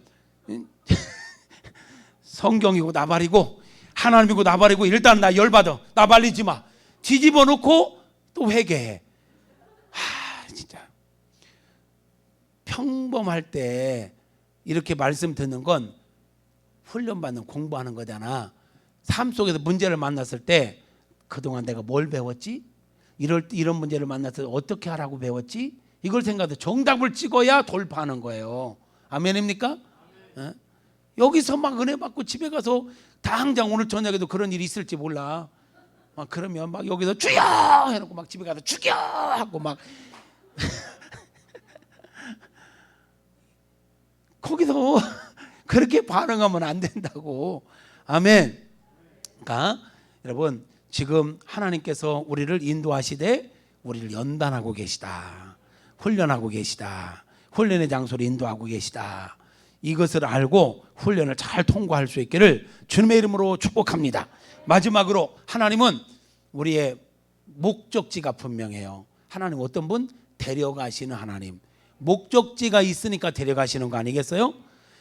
성경이고 나발이고 하나님이고 나발이고 일단 나 열받아. 나발리지 마. 뒤집어 놓고 또 회개해. 진짜 평범할 때 이렇게 말씀 듣는 건 훈련받는 공부하는 거잖아. 삶 속에서 문제를 만났을 때 그동안 내가 뭘 배웠지? 이런 문제를 만났을 때 어떻게 하라고 배웠지? 이걸 생각해서 정답을 찍어야 돌파하는 거예요. 아멘입니까? 아멘. 여기서 막 은혜 받고 집에 가서 당장 오늘 저녁에도 그런 일이 있을지 몰라. 막 그러면 막 여기서 주여 해놓고 막 집에 가서 죽여 하고 막 거기서 그렇게 반응하면 안 된다고. 아멘. 그러니까 여러분, 지금 하나님께서 우리를 인도하시되 우리를 연단하고 계시다, 훈련하고 계시다, 훈련의 장소로 인도하고 계시다. 이것을 알고 훈련을 잘 통과할 수 있기를 주님의 이름으로 축복합니다. 마지막으로 하나님은 우리의 목적지가 분명해요. 하나님 어떤 분? 데려가시는 하나님. 목적지가 있으니까 데려가시는 거 아니겠어요?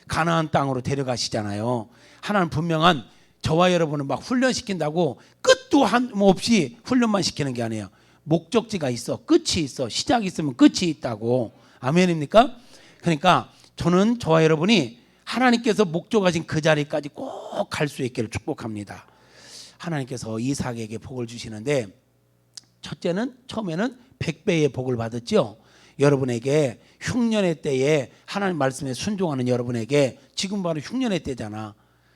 가나안 땅으로 데려가시잖아요. 하나님 분명한, 저와 여러분을 막 훈련시킨다고 끝도 없이 훈련만 시키는 게 아니에요. 목적지가 있어, 끝이 있어. 시작이 있으면 끝이 있다고. 아멘입니까? 그러니까 저는 저와 여러분이 하나님께서 목적하신 그 자리까지 꼭 갈 수 있기를 축복합니다. 하나님께서 이삭에게 복을 주시는데, 첫째는 처음에는 100배의 복을 받았죠. 여러분에게 흉년의 때에 하나님 말씀에 순종하는 여러분에게, 지금 바로 흉년의 때잖아.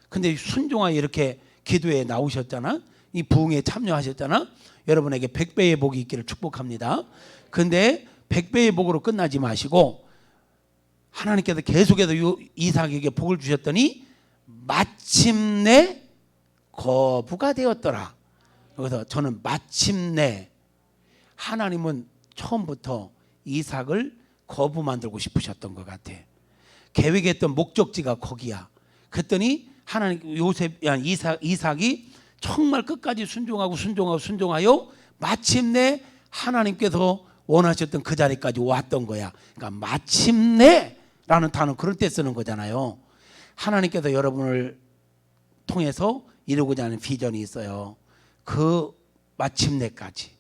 근데 순종하여 이렇게 기도에 나오셨잖아. 이 부흥에 참여하셨잖아. 여러분에게 100배의 복이 있기를 축복합니다. 근데 100배의 복으로 끝나지 마시고 하나님께서 계속해서 이삭에게 복을 주셨더니 마침내 거부가 되었더라. 그래서 저는 마침내, 하나님은 처음부터 이삭을 거부 만들고 싶으셨던 것 같아. 계획했던 목적지가 거기야. 그랬더니 하나님, 이삭이 정말 끝까지 순종하여 마침내 하나님께서 원하셨던 그 자리까지 왔던 거야. 그러니까 마침내라는 단어 그럴 때 쓰는 거잖아요. 하나님께서 여러분을 통해서 이루고자 하는 비전이 있어요. 그 마침내까지,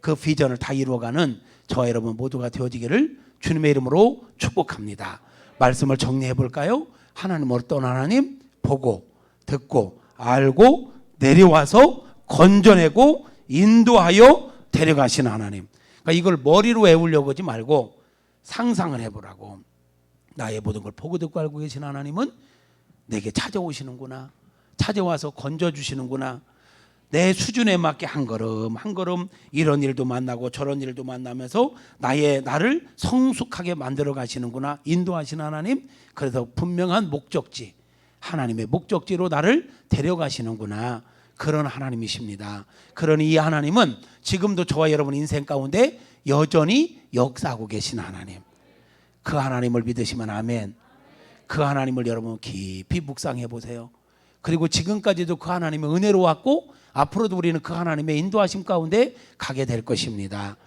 그 비전을 다 이루어가는 저와 여러분 모두가 되어지기를 주님의 이름으로 축복합니다. 말씀을 정리해 볼까요? 하나님, 어떤 하나님? 보고 듣고 알고 내려와서 건져내고 인도하여 데려가시는 하나님. 그러니까 이걸 머리로 외우려고 하지 말고 상상을 해보라고. 나의 모든 걸 보고 듣고 알고 계신 하나님은 내게 찾아오시는구나, 찾아와서 건져주시는구나. 내 수준에 맞게 한 걸음 한 걸음 이런 일도 만나고 저런 일도 만나면서 나를 성숙하게 만들어 가시는구나, 인도하시는 하나님. 그래서 분명한 목적지, 하나님의 목적지로 나를 데려가시는구나, 그런 하나님이십니다. 그러니 이 하나님은 지금도 저와 여러분 인생 가운데 여전히 역사하고 계신 하나님. 그 하나님을 믿으시면 아멘. 그 하나님을 여러분 깊이 묵상해 보세요. 그리고 지금까지도 그 하나님의 은혜로 왔고 앞으로도 우리는 그 하나님의 인도하심 가운데 가게 될 것입니다.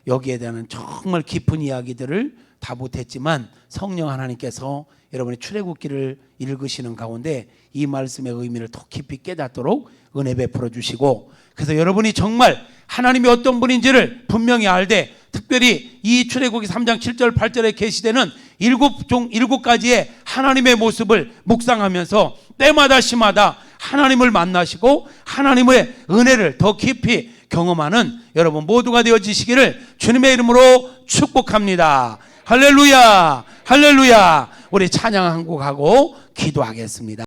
여기에 대한 정말 깊은 이야기들을 다 못했지만 성령 하나님께서 여러분의 출애굽기를 읽으시는 가운데 이 말씀의 의미를 더 깊이 깨닫도록 은혜 베풀어 주시고, 그래서 여러분이 정말 하나님이 어떤 분인지를 분명히 알되, 특별히 이 출애굽기 3장 7절 8절에 계시되는 7가지의 하나님의 모습을 묵상하면서 때마다 시마다 하나님을 만나시고 하나님의 은혜를 더 깊이 경험하는 여러분 모두가 되어지시기를 주님의 이름으로 축복합니다. 할렐루야, 할렐루야. 우리 찬양 한 곡 하고 기도하겠습니다.